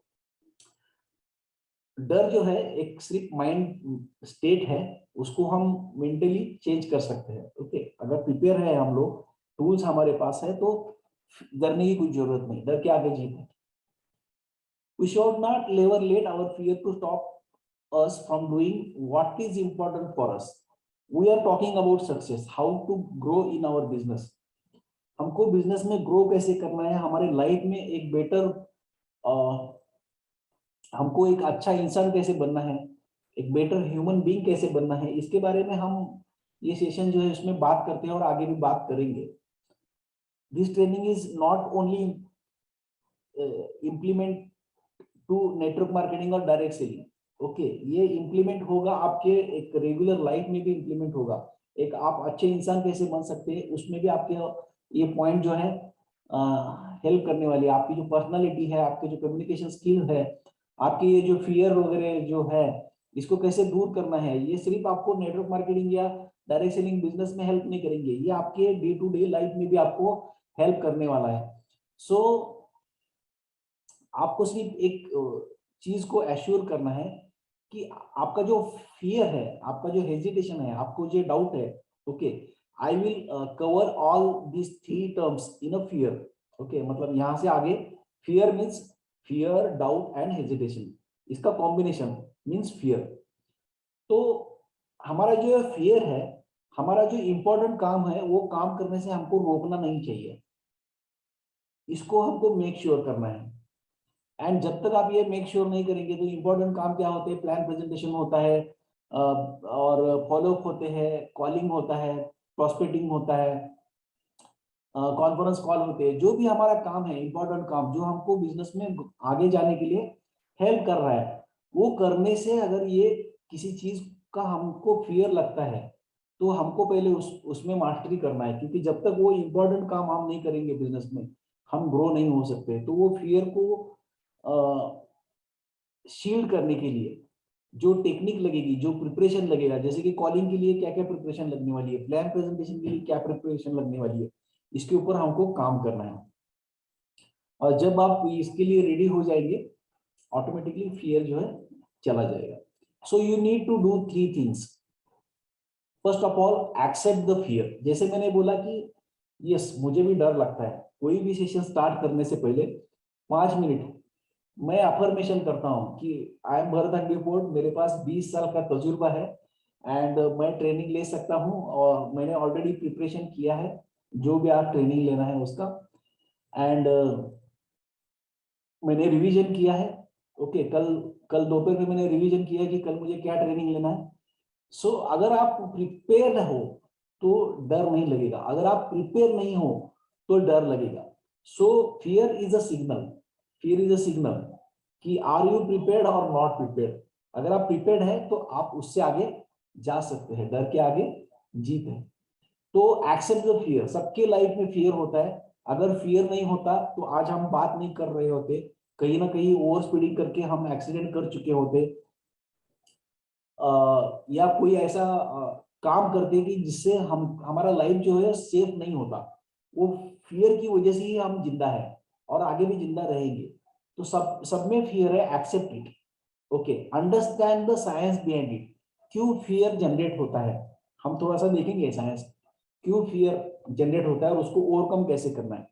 डर जो है एक सिर्फ माइंड स्टेट है, उसको हम मेंटली चेंज कर सकते हैं। ओके, अगर प्रिपेयर है हम लोग, टूल्स हमारे पास है, तो डरने की कोई जरूरत नहीं, डर के आगे जीत है। We should not ever let our fear to stop us from doing what is important for us. We are talking about success, how to grow in our business. हमको बिजनेस में ग्रो कैसे करना है, हमारे लाइफ में एक better, हमको एक अच्छा इंसान कैसे बनना है, एक बेटर ह्यूमन बीइंग कैसे बनना है, इसके बारे में हम ये सेशन जो है इसमें बात करते हैं और आगे भी बात करेंगे। This training is not only implement to network marketing और डायरेक्ट सेलिंग। ओके, ये इम्प्लीमेंट होगा आपके एक रेगुलर लाइफ में भी इम्प्लीमेंट होगा। एक आप अच्छे इंसान कैसे बन सकते हैं उसमें भी आपके ये पॉइंट जो है हेल्प करने वाली है। आपकी जो पर्सनालिटी है, आपके जो कम्युनिकेशन स्किल है, आपके ये जो फियर वगैरह जो है, इसको कैसे दूर करना है, ये सिर्फ आपको नेटवर्क मार्केटिंग या डायरेक्ट सेलिंग बिजनेस में हेल्प नहीं करेंगे, ये आपके डे टू डे लाइफ में भी आपको हेल्प करने वाला है। सो आपको सिर्फ एक चीज को एश्योर करना है कि आपका जो फियर है, आपका जो हेजिटेशन है, आपको जो डाउट है, okay, I will cover all this three terms in a fear. Okay, मतलब यहां से आगे fear means fear, doubt and hesitation, इसका कॉम्बिनेशन मीन्स फियर। तो हमारा जो फियर है, हमारा जो इंपॉर्टेंट काम है, वो काम करने से हमको रोकना नहीं चाहिए, इसको हमको मेक श्योर करना है। एंड जब तक आप ये मेक श्योर नहीं करेंगे, तो इंपॉर्टेंट काम क्या होते हैं, प्लान प्रेजेंटेशन होता है, और फॉलोअप होते हैं, कॉलिंग होता है, प्रोस्पेक्टिंग होता है, कॉन्फ्रेंस कॉल होते हैं, जो भी हमारा काम है, इंपॉर्टेंट काम जो हमको बिजनेस में आगे जाने के लिए हेल्प कर रहा है, वो करने से अगर ये किसी चीज का हमको फियर लगता है, तो हमको पहले उसमें मास्टरी करना है, क्योंकि जब तक वो इंपॉर्टेंट काम हम नहीं करेंगे बिजनेस में, हम ग्रो नहीं हो सकते। तो वो फियर को शील्ड करने के लिए जो टेक्निक लगेगी, जो प्रिपरेशन लगेगा, जैसे कि कॉलिंग के लिए क्या क्या प्रिपरेशन लगने वाली है, प्लान प्रेजेंटेशन के लिए क्या प्रिपरेशन लगने वाली है, इसके ऊपर हमको काम करना है। और जब आप इसके लिए रेडी हो जाएंगे, ऑटोमेटिकली फियर जो है चला जाएगा। So you need to do three things. First of all, accept the fear. जैसे मैंने बोला कि यस, मुझे भी डर लगता है, कोई भी सेशन स्टार्ट करने से पहले 5 मिनट मैं अफर्मेशन करता हूँ कि आई एम भरत अंगीपोर्ट, मेरे पास 20 साल का तजुर्बा है, एंड मैं ट्रेनिंग ले सकता हूँ, और मैंने ऑलरेडी प्रिपरेशन किया है, जो भी आप ट्रेनिंग लेना है उसका, एंड मैंने रिवीजन किया है। ओके, कल कल दोपहर में मैंने रिवीजन किया कि कल मुझे क्या ट्रेनिंग लेना है। सो अगर आप प्रिपेयर हो तो डर नहीं लगेगा, अगर आप प्रिपेयर नहीं हो तो डर लगेगा। सो fear is a signal, fear is a signal कि आर यू प्रिपेयर्ड और नॉट प्रिपेयर्ड। अगर आप प्रिपेयर्ड है तो आप उससे आगे जा सकते हैं, डर के आगे जीत है। तो एक्सेप्ट द फियर। सबके लाइफ में फियर होता है, अगर फियर नहीं होता तो आज हम बात नहीं कर रहे होते, कहीं ना कहीं ओवर स्पीडिंग करके हम एक्सीडेंट कर चुके होते, या कोई ऐसा काम करते कि जिससे हम हमारा लाइफ जो है सेफ नहीं होता। वो फियर की वजह से ही हम जिंदा है और आगे भी जिंदा रहेंगे। तो सब में फियर है, accept it. Okay, understand the science behind it. क्यों फियर जनरेट होता है, हम थोड़ा सा देखेंगे साइंस, क्यों फियर जनरेट होता है और उसको ओवरकम कैसे करना है।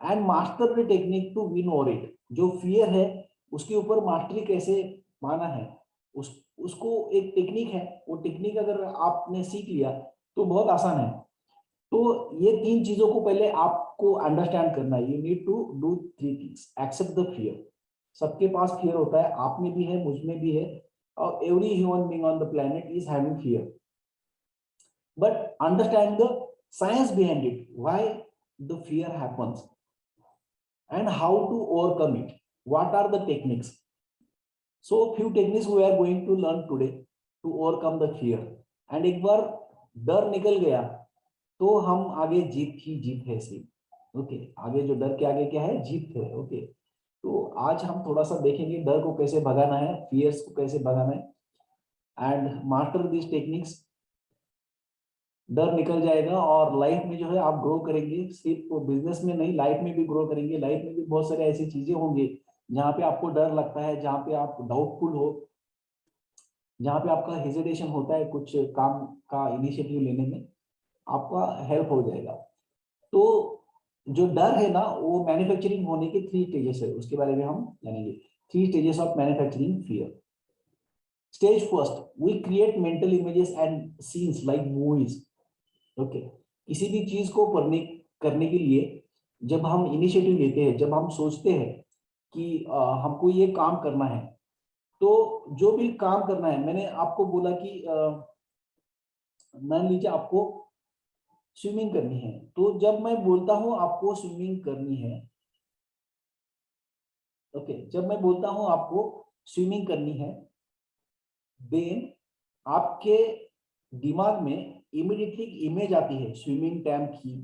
And master the technique to win over it. जो फियर है उसके ऊपर मास्टरी कैसे पाना है, उसको एक टेक्निक है, वो टेक्निक अगर आपने सीख लिया तो बहुत आसान है। तो ये तीन चीजों को पहले आपको अंडरस्टैंड करना है। You need to do three things. Accept the fear. सबके पास फियर होता है, आप में भी है, मुझ में भी है, और every human being on the planet is having fear. But understand the science behind it, why the fear happens and how to overcome it. What are the techniques? So few techniques we are going to learn today to overcome the fear. And एक बार डर निकल गया तो हम आगे जीत ही जीत है सिर्फ। Okay, आगे जो डर के आगे क्या है, जीत है। ओके, तो आज हम थोड़ा सा देखेंगे डर को कैसे भगाना है, फियर्स को कैसे भगाना है, एंड मास्टर दिस टेक्निक्स डर निकल जाएगा और लाइफ में जो है आप ग्रो करेंगे, सिर्फ बिजनेस में नहीं, लाइफ में भी ग्रो करेंगे। लाइफ में भी बहुत सारे ऐसी चीजें होंगी जहाँ पे आपको डर लगता है, जहाँ पे आप डाउटफुल हो, जहाँ पे आपका हेजिटेशन होता है कुछ काम का इनिशिएटिव लेने में, आपका हेल्प हो जाएगा। तो जो डर है ना, वो मैन्युफैक्चरिंग होने के 3 स्टेजेस है, उसके बारे में हम जानेंगे। 3 stages of manufacturing fear. Stage first, we create mental images and scenes like movies. Okay, किसी भी चीज को करने के लिए जब हम इनिशिएटिव लेते हैं, जब हम सोचते हैं कि हमको ये काम करना है, तो जो भी काम करना है, मैंने आपको बोला कि मान लीजिए आपको स्विमिंग करनी है, तो जब मैं बोलता हूं आपको स्विमिंग करनी है, ओके, जब मैं बोलता हूं आपको स्विमिंग करनी है, देन आपके दिमाग में इमीडिएटली इमेज आती है स्विमिंग टैंक की,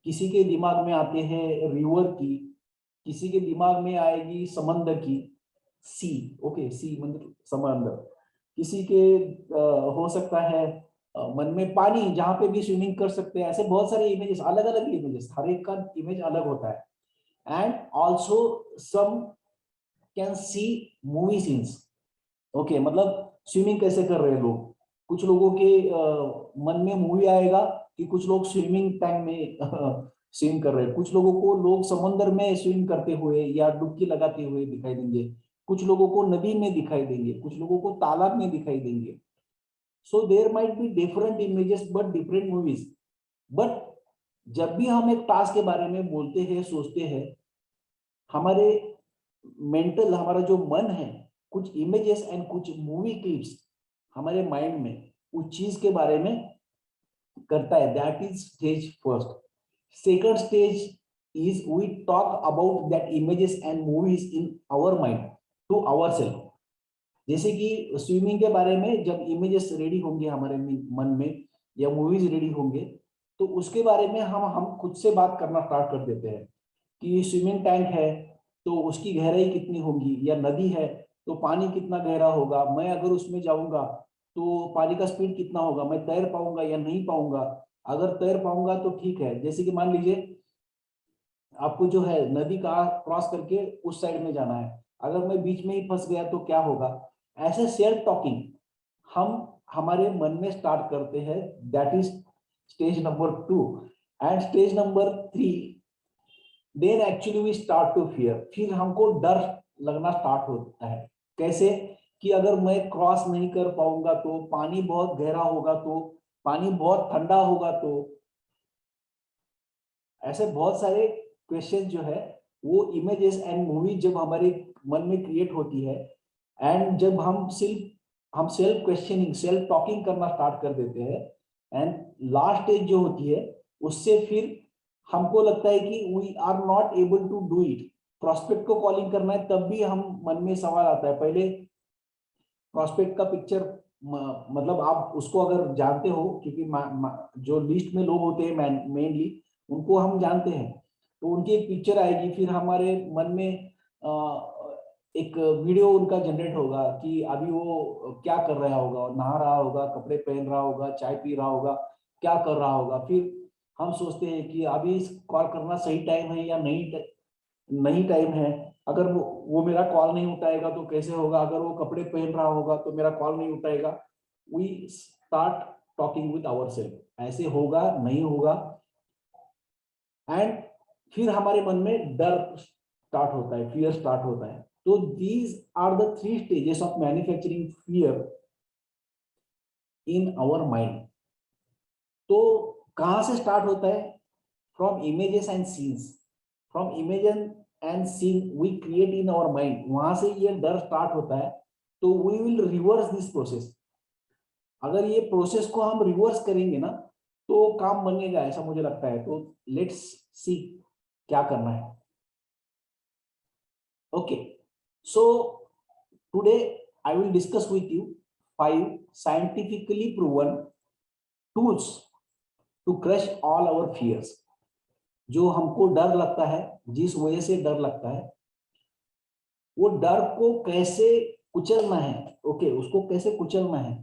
किसी के दिमाग में आते हैं रिवर की, किसी के दिमाग में आएगी समंदर की, सी, ओके, सी मतलब समंदर, किसी के हो सकता है मन में पानी, जहां पे भी स्विमिंग कर सकते हैं। ऐसे बहुत सारे इमेजेस, अलग अलग इमेजेस, हर एक का इमेज अलग होता है। And also some can see movie scenes. Okay, मतलब स्विमिंग कैसे कर रहे हैं लोग, कुछ लोगों के मन में मूवी आएगा कि कुछ लोग स्विमिंग टैंक में स्विम कर रहे हैं, कुछ लोगों को लोग समुद्र में स्विम करते हुए या डुबकी लगाते हुए दिखाई देंगे, कुछ लोगों को नदी में दिखाई देंगे, कुछ लोगों को तालाब में दिखाई देंगे। So there might be different images but different movies. But जब भी हम एक टास्क के बारे में बोलते हैं, सोचते हैं, हमारे मेंटल, हमारा जो मन है, कुछ इमेजेस एंड कुछ मूवी क्लिप्स हमारे माइंड में उस चीज के बारे में करता है। That is stage first. Second stage is we talk about that images and movies in our mind to our self. जैसे कि स्विमिंग के बारे में जब इमेजेस रेडी होंगे हमारे मन में या मूवीज रेडी होंगे, तो उसके बारे में हम खुद से बात करना स्टार्ट कर देते हैं कि स्विमिंग टैंक है तो उसकी गहराई कितनी होगी, या नदी है तो पानी कितना गहरा होगा, मैं अगर उसमें जाऊंगा तो पानी का स्पीड कितना होगा, मैं तैर पाऊंगा या नहीं पाऊंगा, अगर तैर पाऊंगा तो ठीक है। जैसे कि मान लीजिए आपको जो है नदी का क्रॉस करके उस साइड में जाना है, अगर मैं बीच में ही फंस गया तो क्या होगा। ऐसे सेल्फ टॉकिंग हम हमारे मन में स्टार्ट करते हैं। That is stage number 2। And stage number 3, then actually we start to fear. फिर हमको डर लगना स्टार्ट होता है। कैसे कि अगर मैं क्रॉस नहीं कर पाऊंगा तो, पानी बहुत गहरा होगा तो, पानी बहुत ठंडा होगा तो, ऐसे बहुत सारे क्वेश्चन जो है वो इमेजेस एंड मूवी जब हमारे मन में क्रिएट होती है, एंड जब हम सेल्फ क्वेश्चनिंग, सेल्फ टॉकिंग करना स्टार्ट कर देते हैं, एंड लास्ट स्टेज जो होती है उससे फिर हमको लगता है कि we are not able to do it. Prospect को कॉलिंग करना है तब भी हम मन में सवाल आता है। पहले प्रोस्पेक्ट का पिक्चर, मतलब आप उसको अगर जानते हो, क्योंकि जो लिस्ट में लोग होते हैं मेनली उनको हम जानते हैं, तो उनकी एक पिक्चर आएगी, फिर हमारे मन में एक वीडियो उनका जनरेट होगा कि अभी वो क्या कर रहा होगा, नहा रहा होगा, कपड़े पहन रहा होगा, चाय पी रहा होगा, क्या कर रहा होगा। फिर हम सोचते हैं कि अभी कॉल करना सही टाइम है या नहीं टाइम है, अगर वो मेरा कॉल नहीं उठाएगा तो कैसे होगा, अगर वो कपड़े पहन रहा होगा तो मेरा कॉल नहीं उठाएगा। We start talking with our self, ऐसे होगा नहीं होगा। एंड फिर हमारे मन में डर स्टार्ट होता है, फियर स्टार्ट होता है। तो these are the 3 stages of manufacturing fear in our mind. तो कहां से स्टार्ट होता है? From images and scenes. From image and scene we create in our mind, वहां से ये डर स्टार्ट होता है। तो we will reverse this process. अगर ये प्रोसेस को हम रिवर्स करेंगे ना तो काम बनेगा, ऐसा मुझे लगता है। तो लेट्स सी क्या करना है। Okay, so today I will discuss with you 5 scientifically proven tools to crush all our fears. जो हमको डर लगता है, जिस वजह से डर लगता है, वो डर को कैसे कुचलना है। ओके, उसको कैसे कुचलना है,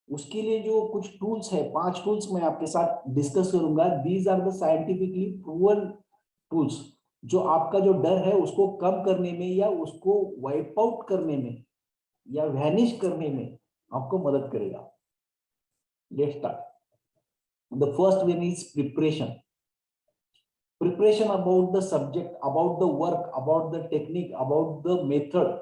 उसके लिए जो कुछ टूल्स है, 5 टूल्स मैं आपके साथ डिस्कस करूंगा। These are the scientifically proven tools, जो आपका जो डर है उसको कम करने में या उसको वाइप आउट करने में या वैनिश करने में आपको मदद करेगा। Let's start. The first one is preparation. Preparation about the subject, about the work, about the technique, about the method.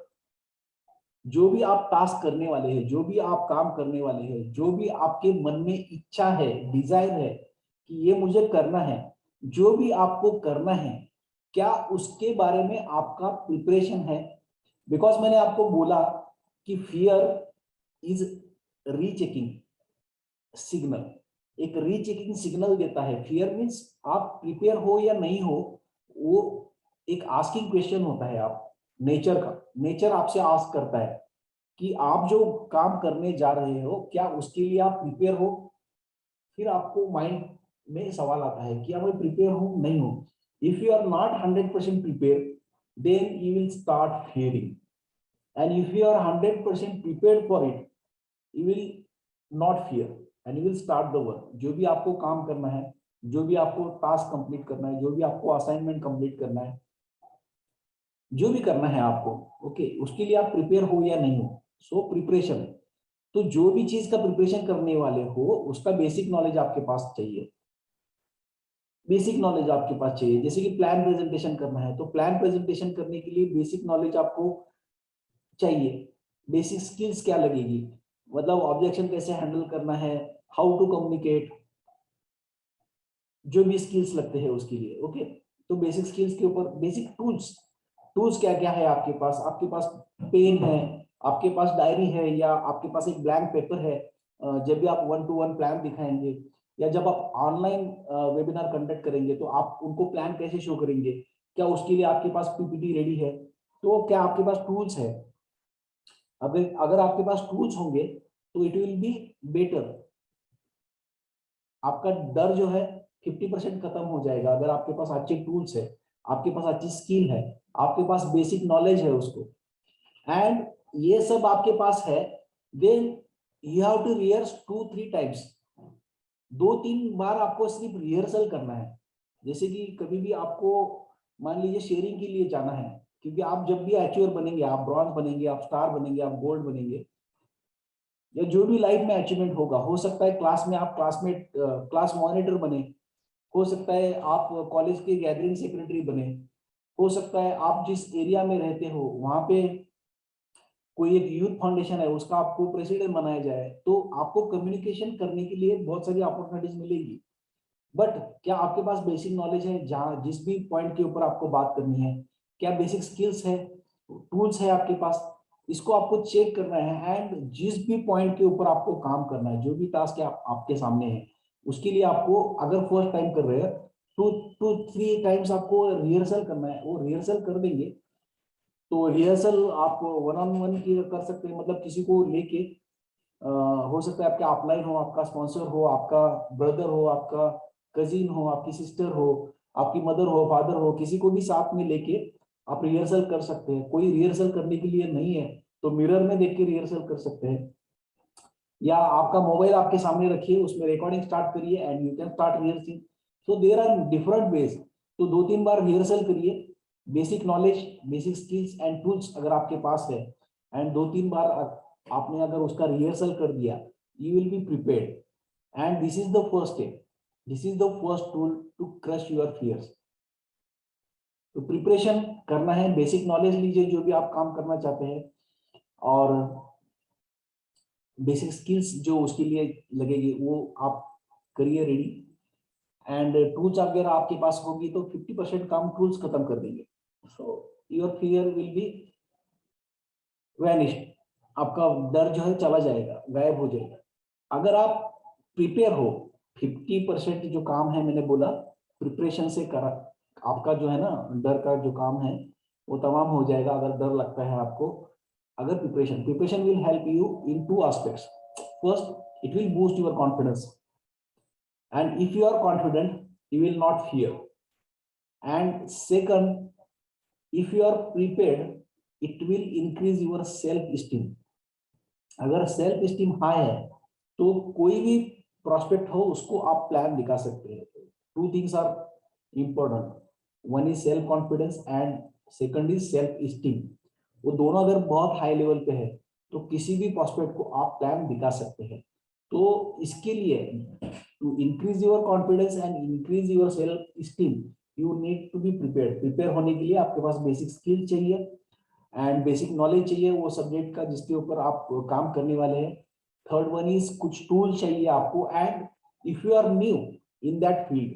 जो भी आप टास्क करने वाले हैं, जो भी आप काम करने वाले हैं, जो भी आपके मन में इच्छा है, डिजायर है कि ये मुझे करना है, जो भी आपको करना है, क्या उसके बारे में आपका प्रिपरेशन है? बिकॉज मैंने आपको बोला कि फियर इज रीचेकिंग सिग्नल, एक रीचेकिंग सिग्नल देता है। फियर मीन्स आप प्रिपेयर हो या नहीं हो, वो एक आस्किंग क्वेश्चन होता है। आप नेचर का, नेचर आपसे आस्क करता है कि आप जो काम करने जा रहे हो क्या उसके लिए आप प्रिपेयर हो। फिर आपको माइंड में सवाल आता है कि मैं प्रिपेयर हूं नहीं हूं। If you are not 100% prepare, then you will start fearing, and if you are 100% prepared for it, you will not fear and you will start the work. जो भी आपको काम करना है, जो भी आपको टास्क कंप्लीट करना है, जो भी आपको असाइनमेंट कंप्लीट करना है, जो भी करना है आपको, ओके, उसके लिए आप प्रिपेयर हो या नहीं हो। So preparation. तो जो भी चीज का प्रिपरेशन करने वाले हो उसका बेसिक नॉलेज आपके पास चाहिए। बेसिक नॉलेज आपके पास चाहिए। जैसे कि प्लान प्रेजेंटेशन करना है, तो प्लान प्रेजेंटेशन करने के लिए बेसिक नॉलेज आपको चाहिए। बेसिक स्किल्स क्या लगेगी, मतलब ऑब्जेक्शन कैसे हैंडल करना है, हाउ टू कम्युनिकेट, जो भी स्किल्स लगते हैं उसके लिए। ओके, तो बेसिक स्किल्स के ऊपर बेसिक टूल्स, टूल्स क्या क्या है आपके पास? आपके पास पेन है, आपके पास डायरी है, या आपके पास एक ब्लैंक पेपर है। जब भी आप 1-to-1 प्लान दिखाएंगे या जब आप ऑनलाइन वेबिनार कंडक्ट करेंगे तो आप उनको प्लान कैसे शो करेंगे, क्या उसके लिए आपके पास पीपीटी रेडी है? तो क्या आपके पास टूल्स है? अगर अगर आपके पास टूल्स होंगे तो इट विल बी बेटर। आपका डर जो है 50% खत्म हो जाएगा अगर आपके पास अच्छे टूल्स है, आपके पास अच्छी स्किल है, आपके पास बेसिक नॉलेज है उसको, एंड ये सब आपके पास है। Then you have to rehearse 2-3 times. 2-3 बार आपको सिर्फ रिहर्सल करना है। जैसे कि कभी भी आपको मान लीजिए शेयरिंग के लिए जाना है, क्योंकि आप जब भी अचीवर बनेंगे, आप ब्रॉन्ज बनेंगे, आप स्टार बनेंगे, आप गोल्ड बनेंगे, या जो भी लाइफ में अचीवमेंट होगा, हो सकता है क्लास में आप क्लासमेट क्लास मॉनिटर बने, हो सकता है आप कॉलेज के गैदरिंग सेक्रेटरी बने, हो सकता है आप जिस एरिया में रहते हो वहां पे कोई एक यूथ फाउंडेशन है उसका आपको प्रेसिडेंट बनाया जाए, तो आपको कम्युनिकेशन करने के लिए बहुत सारी अपॉर्चुनिटीज मिलेगी। बट क्या आपके पास बेसिक नॉलेज है? जहाँ जिस भी पॉइंट के ऊपर आपको बात करनी है, क्या बेसिक स्किल्स है, टूल्स है आपके पास? इसको आपको चेक करना है। एंड जिस भी पॉइंट के ऊपर आपको काम करना है, जो भी टास्क आपके सामने है, उसके लिए आपको अगर फर्स्ट टाइम कर रहे हैं 2-3 टाइम्स आपको रिहर्सल करना है। वो रिहर्सल कर देंगे तो रिहर्सल आप 1-on-1 की कर सकते हैं, मतलब किसी को लेके, हो सकता है आपका अपलाइन हो, आपका स्पॉन्सर हो, आपका ब्रदर हो, आपका कजिन हो, आपकी सिस्टर हो, आपकी मदर हो, फादर हो, किसी को भी साथ में लेके आप रिहर्सल कर सकते हैं। कोई रिहर्सल करने के लिए नहीं है तो मिरर में देख के रिहर्सल कर सकते हैं, या आपका मोबाइल आपके सामने रखिए, उसमें रिकॉर्डिंग स्टार्ट करिए and you can start rehearsing. So there are different ways. तो 2-3 बार रिहर्सल करिए। Basic knowledge, basic skills and tools अगर आपके पास है, एंड 2-3 बार आपने अगर उसका रिहर्सल कर दिया, you will be prepared. And this is the first step, this is the first tool to crush your fears. तो प्रिपरेशन करना है, बेसिक नॉलेज लीजिए जो भी आप काम करना चाहते हैं, और बेसिक स्किल्स जो उसके लिए लगेगी वो आप करिए रेडी। एंड टूल्स अगर आपके पास होगी तो 50% काम टूल्स खत्म कर देंगे। So your fear will be vanished. आपका डर जो है चला जाएगा, गायब हो जाएगा। अगर आप प्रिपेयर हो, 50% जो काम है मैंने बोला प्रिपरेशन से करा, आपका जो है ना डर का जो काम है वो तमाम हो जाएगा। अगर डर लगता है आपको, अगर preparation will help you in 2 aspects. First, it will boost your confidence, and if you are confident you will not fear. And second, if you are prepared, it will increase your self esteem. अगर self esteem high है तो कोई भी prospect हो उसको आप plan दिखा सकते हैं। Two things are important, one is self confidence and second is self esteem. वो दोनों अगर बहुत हाई लेवल पे है तो किसी भी प्रोस्पेक्ट को आप प्लान दिखा सकते हैं। तो इसके लिए to increase your confidence and increase your self esteem you need to be prepared. Prepare होने के लिए आपके पास बेसिक स्किल चाहिए एंड बेसिक नॉलेज चाहिए वो सब्जेक्ट का जिसके ऊपर आप काम करने वाले हैं। थर्ड वन इज कुछ टूल चाहिए आपको, and if you are new in that field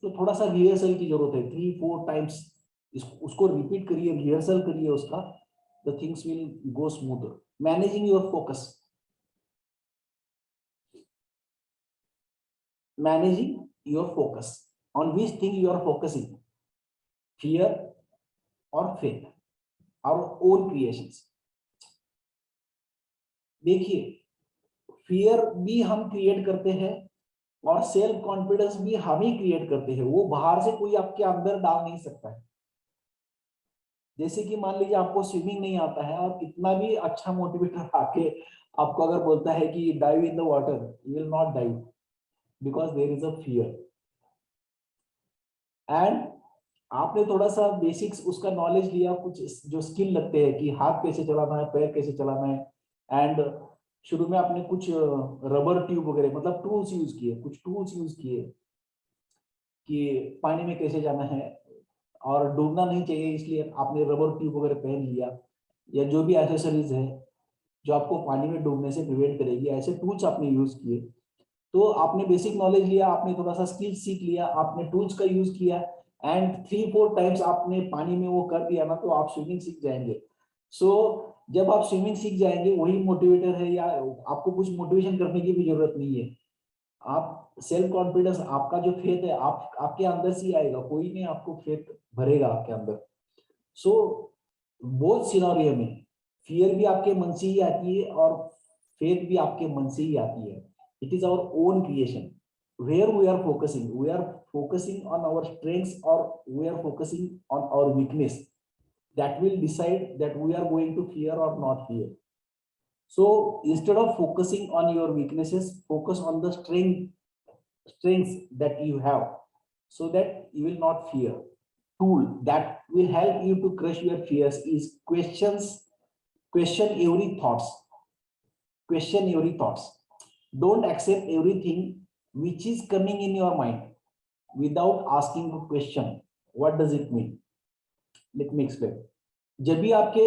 तो थोड़ा सा रिहर्सल की जरूरत है। 3-4 टाइम्स उसको रिपीट करिए, रिहर्सल करिए उसका, the things will go smoother. Managing your focus, managing your focus on which thing you are focusing, fear और फेथ, आवर ओन क्रिएशंस। देखिए, फियर भी हम क्रिएट करते हैं और सेल्फ कॉन्फिडेंस भी हम ही क्रिएट करते हैं, वो बाहर से कोई आपके अंदर डाल नहीं सकता है। जैसे कि मान लीजिए आपको स्विमिंग नहीं आता है और कितना भी अच्छा मोटिवेटर आके आपको अगर बोलता है कि dive in the water, you will not dive because there is a fear. And आपने थोड़ा सा बेसिक्स उसका नॉलेज लिया, कुछ जो स्किल लगते हैं कि हाथ कैसे चलाना है, पैर कैसे चलाना है, एंड शुरू में आपने कुछ रबर ट्यूब वगैरह मतलब टूल्स यूज किए, कुछ टूल्स यूज किए कि पानी में कैसे जाना है और डूबना नहीं चाहिए, इसलिए आपने रबर ट्यूब वगैरह पहन लिया, या जो भी एसेसरीज है जो आपको पानी में डूबने से प्रिवेंट करेगी, ऐसे टूल्स आपने यूज किए। तो आपने बेसिक नॉलेज लिया, आपने थोड़ा सा स्किल सीख लिया, आपने टूल्स का यूज किया एंड 3-4 टाइम्स आपने पानी में वो कर दिया ना, तो आप स्विमिंग सीख जाएंगे। सो जब आप स्विमिंग सीख जाएंगे, वही मोटिवेटर है, या आपको कुछ मोटिवेशन करने की भी जरूरत नहीं है। आप सेल्फ कॉन्फिडेंस, आपका जो फेथ है आप आपके अंदर से ही आएगा, कोई नहीं आपको फेथ भरेगा आपके अंदर। सो बोथ सिनेरियो में फियर भी आपके मन से ही आती है और फेथ भी आपके मन से ही आती है। It is our own creation. Where we are focusing on our strengths और we are focusing on our weakness, that will decide that we are going to fear or not fear. So instead of focusing on your weaknesses, focus on the strengths that you have, so that you will not fear. Tool that will help you to crush your fears is question every thoughts. Question every thoughts. Don't accept everything which is coming in your mind without asking a question. What does it mean? Let me explain. जब भी आपके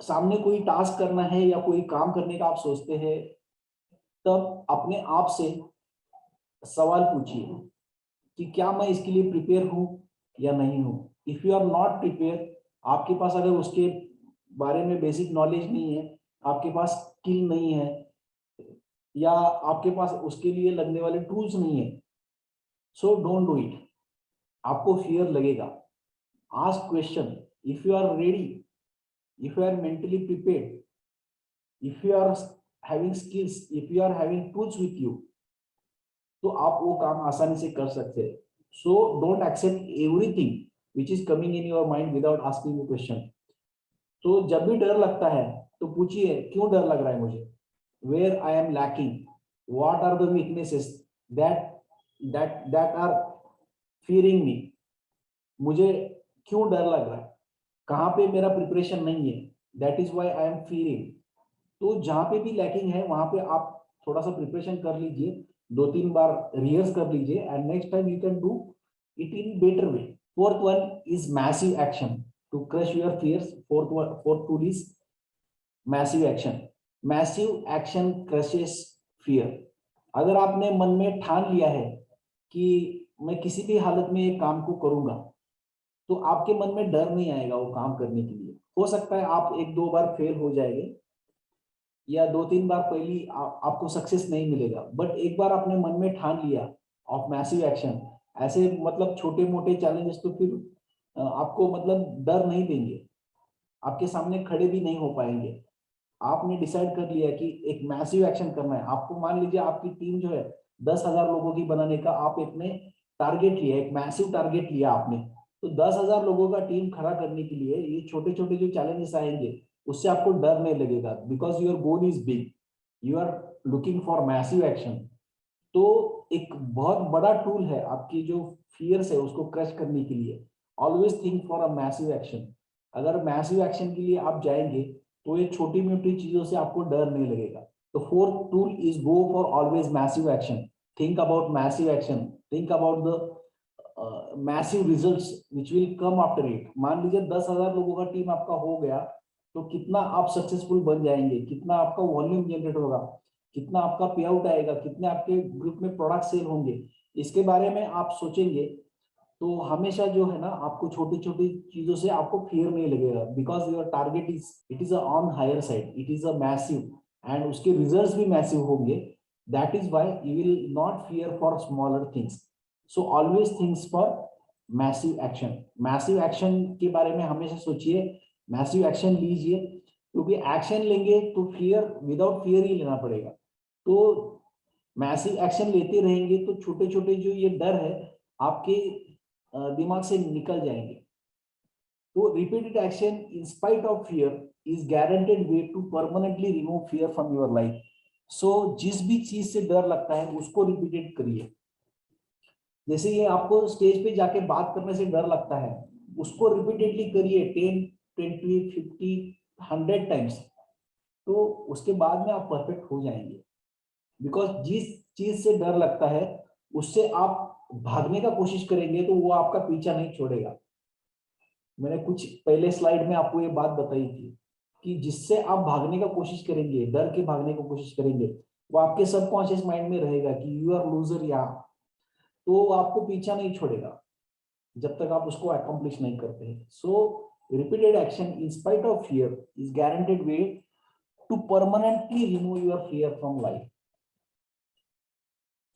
सामने कोई task करना है या कोई काम करने का आप सोचते हैं, तब अपने आप से सवाल पूछिए कि क्या मैं इसके लिए प्रिपेयर हूं या नहीं हूं। If you are not prepare, आपके पास अगर उसके बारे में बेसिक नॉलेज नहीं है, आपके पास स्किल नहीं है, या आपके पास उसके लिए लगने वाले टूल्स नहीं है, सो डोंट डू इट। आपको फियर लगेगा। Ask question. If you are ready, if you are mentally prepared, if you are having skills, if you are having tools with you, तो आप वो काम आसानी से कर सकते हैं। So don't accept everything which is coming in your mind without asking a question. तो जब भी डर लगता है तो पूछिए क्यों डर लग रहा है मुझे, where I am lacking, what are the weaknesses that are fearing me, मुझे क्यों डर लग रहा है, कहाँ पे मेरा प्रिपरेशन नहीं है, that is why I am feeling. तो जहां पे भी लैकिंग है वहां पे आप थोड़ा सा प्रिपरेशन कर लीजिए, 2-3 बार रिहर्स कर लीजिए and next time you can do it in better way. Fourth one is massive action to crush your fears. Fourth tool is massive action. Massive action crushes fear. अगर आपने मन में ठान लिया है कि मैं किसी भी हालत में एक काम को करूंगा, तो आपके मन में डर नहीं आएगा वो काम करने के लिए। हो सकता है आप 1-2 बार फेल हो जाएंगे या 2-3 बार पहली आपको सक्सेस नहीं मिलेगा, बट एक बार आपने मन में ठान लिया ऑफ मैसिव एक्शन, ऐसे मतलब छोटे मोटे चैलेंजेस तो फिर आपको मतलब डर नहीं देंगे, आपके सामने खड़े भी नहीं हो पाएंगे। आपने डिसाइड कर लिया कि एक मैसिव एक्शन करना है आपको। मान लीजिए आपकी टीम जो है 10,000 लोगों की बनाने का आप इतने टारगेट लिया, एक मैसिव टारगेट लिया आपने, तो 10,000 लोगों का टीम खड़ा करने के लिए ये छोटे छोटे जो चैलेंजेस आएंगे उससे आपको डर नहीं लगेगा, because your goal is big, you are looking for massive action, तो एक बहुत बड़ा टूल है आपकी जो फियर्स है उसको क्रश करने के लिए, always think for a massive action. अगर मैसिव एक्शन के लिए आप जाएंगे तो ये छोटी मोटी चीजों से आपको डर नहीं लगेगा। तो fourth tool is go for always massive action, think about massive action, think about the massive results which will come after it. मान लीजिए 10,000 लोगों का टीम आपका हो गया, तो कितना आप सक्सेसफुल बन जाएंगे, कितना आपका वॉल्यूम जनरेट होगा, कितना आपका पे आउट आएगा, कितने आपके ग्रुप में प्रोडक्ट सेल होंगे, इसके बारे में आप सोचेंगे। तो हमेशा जो है ना आपको छोटी छोटी चीजों से आपको फियर नहीं लगेगा, because your target is on higher side, it is a massive and उसके रिजल्ट्स भी मैसिव होंगे। That is why you will not fear for smaller things. So always thinks for massive action. Massive action के बारे में हमेशा सोचिए, massive action लीजिए, क्योंकि एक्शन लेंगे तो फियर विदाउट फियर ही लेना पड़ेगा। तो मैसिव एक्शन लेते रहेंगे तो छोटे छोटे जो ये डर है आपके दिमाग से निकल जाएंगे। तो repeated action in spite of fear is guaranteed way to permanently remove fear from your life. So जिस भी चीज से डर लगता है उसको रिपीटेड करिए। जैसे ये आपको स्टेज पे जाके बात करने से डर लगता है, उसको रिपीटेडली करिए 10, 20, 50, 100 टाइम्स, तो उसके बाद में आप परफेक्ट हो जाएंगे। बिकॉज जिस चीज से डर लगता है उससे आप भागने का कोशिश करेंगे तो वो आपका पीछा नहीं छोड़ेगा। मैंने कुछ पहले स्लाइड में आपको ये बात बताई थी कि जिससे आप भागने का कोशिश करेंगे, डर के भागने की कोशिश करेंगे, वो आपके सबकॉन्शियस माइंड में रहेगा कि यू आर लूजर, या तो आपको पीछा नहीं छोड़ेगा जब तक आप उसको अकम्प्लिश नहीं करते हैं। So repeated action in spite of fear is guaranteed way to permanently remove your fear from life.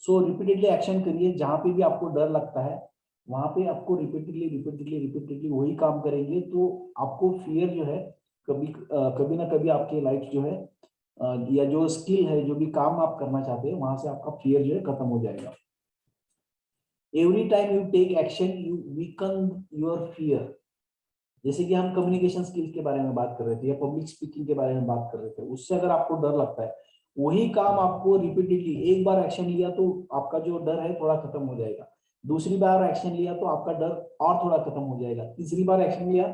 So repeatedly action करिए, जहां पे भी आपको डर लगता है वहां पे आपको रिपीटेडली रिपीटेडली रिपीटेडली वही काम करेंगे, तो आपको फियर जो है कभी ना कभी आपके लाइफ जो है या जो स्किल है, जो भी काम आप करना चाहते हैं वहां से आपका फियर जो है खत्म हो जाएगा। Every time you take action you weaken your fear. जैसे कि हम कम्युनिकेशन स्किल्स के बारे में बात कर रहे थे या पब्लिक स्पीकिंग के बारे में बात कर रहे थे, उससे अगर आपको डर लगता है, वही काम आपको रिपीटेडली एक बार एक्शन लिया तो आपका जो डर है थोड़ा खत्म हो जाएगा, दूसरी बार एक्शन लिया तो आपका डर और थोड़ा खत्म हो जाएगा, तीसरी बार एक्शन लिया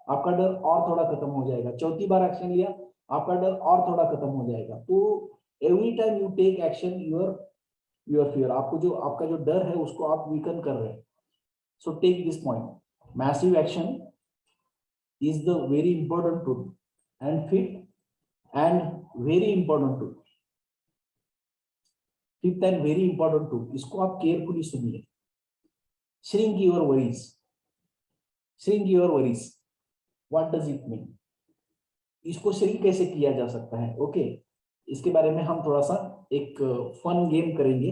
आपका डर और थोड़ा खत्म हो जाएगा, चौथी बार एक्शन लिया आपका डर और थोड़ा खत्म हो जाएगा। तो every time you take action your fear, आपको जो आपका जो डर है उसको आप वीकन कर रहे हैं। So take this point, massive action is the very important tool and very important tool, fifth and very important tool, इसको आप केयरफुली सुनिए। shrink your worries, shrink your worries, what does it mean? इसको shrink कैसे किया जा सकता है, okay इसके बारे में हम थोड़ा सा एक फन गेम करेंगे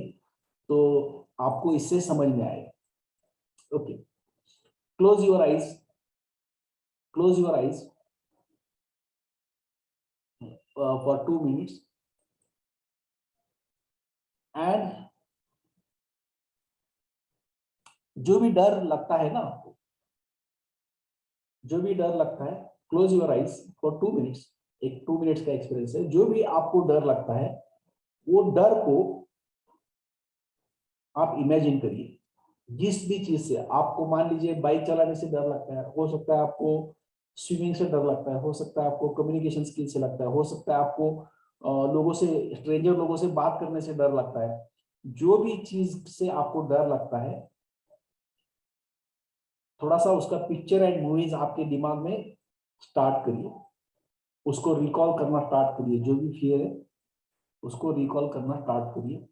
तो आपको इससे समझ में आएगा। Okay, close your eyes, close your eyes for 2 minutes and जो भी डर लगता है ना आपको, जो भी डर लगता है, close your eyes for 2 minutes, एक 2 मिनट्स का एक्सपीरियंस है। जो भी आपको डर लगता है वो डर को आप इमेजिन करिए। जिस भी चीज से आपको, मान लीजिए बाइक चलाने से डर लगता है, हो सकता है आपको स्विमिंग से डर लगता है, हो सकता है आपको कम्युनिकेशन स्किल से लगता है, हो सकता है आपको लोगों से, स्ट्रेंजर लोगों से बात करने से डर लगता है। जो भी चीज से आपको डर लगता है, थोड़ा सा उसका पिक्चर एंड मूवीज आपके दिमाग में स्टार्ट करिए, उसको रिकॉल करना स्टार्ट करिए। जो भी फियर है उसको रिकॉल करना स्टार्ट करिए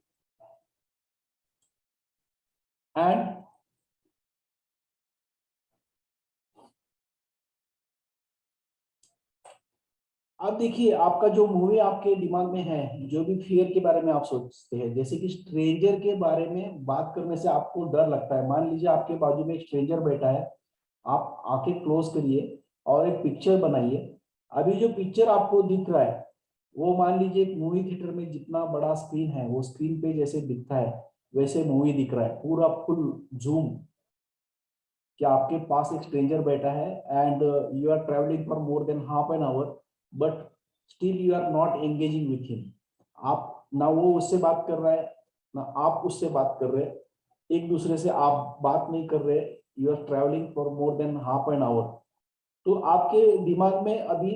एंड अब देखिए आपका जो मूवी आपके दिमाग में है, जो भी फियर के बारे में आप सोचते हैं, जैसे कि स्ट्रेंजर के बारे में बात करने से आपको डर लगता है। मान लीजिए आपके बाजू में एक स्ट्रेंजर बैठा है, आप आंखें क्लोज करिए और एक पिक्चर बनाइए। अभी जो पिक्चर आपको दिख रहा है वो मान लीजिए एक मूवी थिएटर में जितना बड़ा स्क्रीन है वो स्क्रीन पे जैसे दिखता है वैसे मूवी दिख रहा है, पूरा फुल जूम, कि आपके पास एक स्ट्रेंजर बैठा है and you are travelling for more than half an hour but still you are not engaging with him. आप ना वो उससे बात कर रहा है, ना आप उससे बात कर रहे हैं, एक दूसरे से आप बात नहीं कर रहे, you are travelling for more than half an hour. तो आपके दिमाग में अभी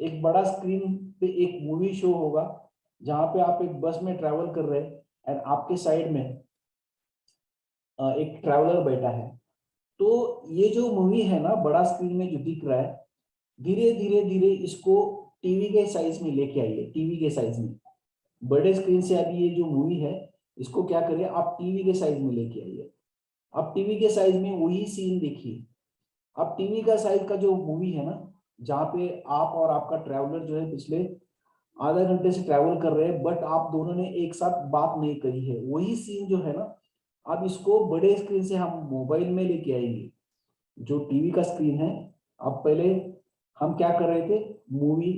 एक बड़ा स्क्रीन पे एक मूवी शो होगा, जहां पे आप एक बस में ट्रैवल कर रहे हैं एंड आपके साइड में एक ट्रैवलर बैठा है। तो ये जो मूवी है ना, बड़ा स्क्रीन में जो दिख रहा है, धीरे धीरे धीरे इसको टीवी के साइज में लेके आइए, टीवी के साइज में। बड़े स्क्रीन से अभी ये जो मूवी है, इसको क्या करिए, आप टीवी के साइज में लेके आइए। आप टीवी के साइज में वही सीन देखिए। अब टीवी का साइज का जो मूवी है ना, जहाँ पे आप और आपका ट्रैवलर जो है पिछले आधा घंटे से ट्रैवल कर रहे हैं, बट आप दोनों ने एक साथ बात नहीं करी है, वही सीन जो है ना, अब इसको बड़े स्क्रीन से हम मोबाइल में लेके आएंगे। जो टीवी का स्क्रीन है, अब पहले हम क्या कर रहे थे, मूवी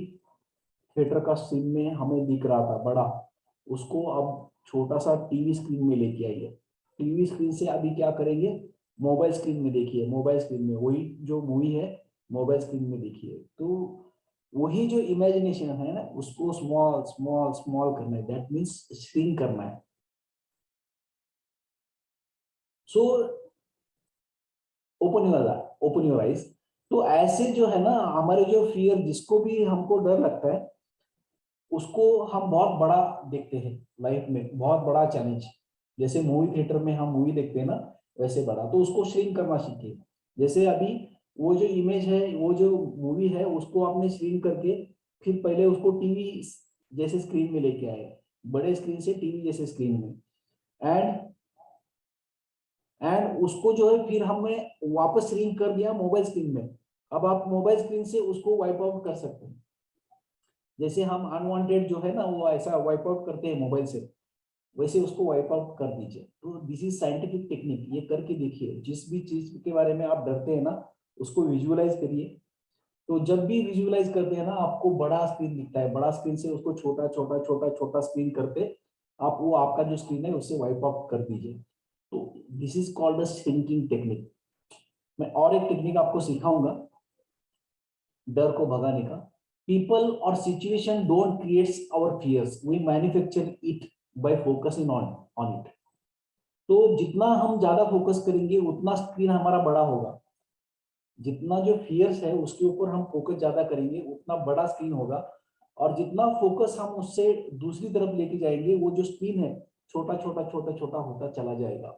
थिएटर का सीन में हमें दिख रहा था बड़ा, उसको अब छोटा सा टीवी स्क्रीन में लेके आइए। टीवी स्क्रीन से अभी क्या करेंगे, मोबाइल स्क्रीन में देखिए, मोबाइल स्क्रीन में वही जो मूवी है मोबाइल स्क्रीन में देखिए। तो वही जो इमेजिनेशन है ना, उसको स्मॉल स्मॉल स्मॉल करना है, दैट मीन्स श्रिंक करना है। So open your eyes. तो ऐसे जो है ना, हमारे जो फियर, जिसको भी हमको डर लगता है, उसको हम बहुत बड़ा देखते हैं लाइफ में, बहुत बड़ा चैलेंज। जैसे मूवी थिएटर में हम मूवी देखते हैं ना, वैसे बड़ा, तो उसको श्रिंक करना सीखिए। जैसे अभी वो जो इमेज है, वो जो मूवी है, उसको आपने श्रिंक करके फिर पहले उसको टीवी जैसे स्क्रीन में लेके आए, बड़े स्क्रीन से टीवी जैसे स्क्रीन में, एंड उसको जो है फिर हमने वापस श्रिंक कर दिया मोबाइल स्क्रीन में। अब आप मोबाइल स्क्रीन से उसको वाइप आउट कर सकते हैं। जैसे हम अनवांटेड जो है ना, वो ऐसा वाइप आउट करते हैं मोबाइल से, वैसे उसको वाइप आउट कर दीजिए। तो दिस इज साइंटिफिक टेक्निक, ये करके देखिए। जिस भी चीज के बारे में आप डरते हैं ना, उसको विजुअलाइज करिए। तो जब भी विजुअलाइज करते हैं ना, आपको बड़ा स्क्रीन दिखता है, बड़ा स्क्रीन से उसको छोटा छोटा छोटा छोटा स्क्रीन करते आप वो आपका जो स्क्रीन है उससे वाइप आउट कर दीजिए। तो this is called the shrinking technique. मैं और एक टेक्निक आपको सिखाऊंगा डर को भगाने का। पीपल और situation don't creates our fears, we manufacture it by focusing on it. तो जितना हम ज्यादा फोकस करेंगे, उतना स्क्रीन हमारा बड़ा होगा। जितना जो फियर्स है उसके ऊपर हम फोकस ज्यादा करेंगे, उतना बड़ा स्क्रीन होगा। और जितना फोकस हम उससे दूसरी तरफ लेके जाएंगे, वो जो स्क्रीन है छोटा छोटा छोटा छोटा होता चला जाएगा,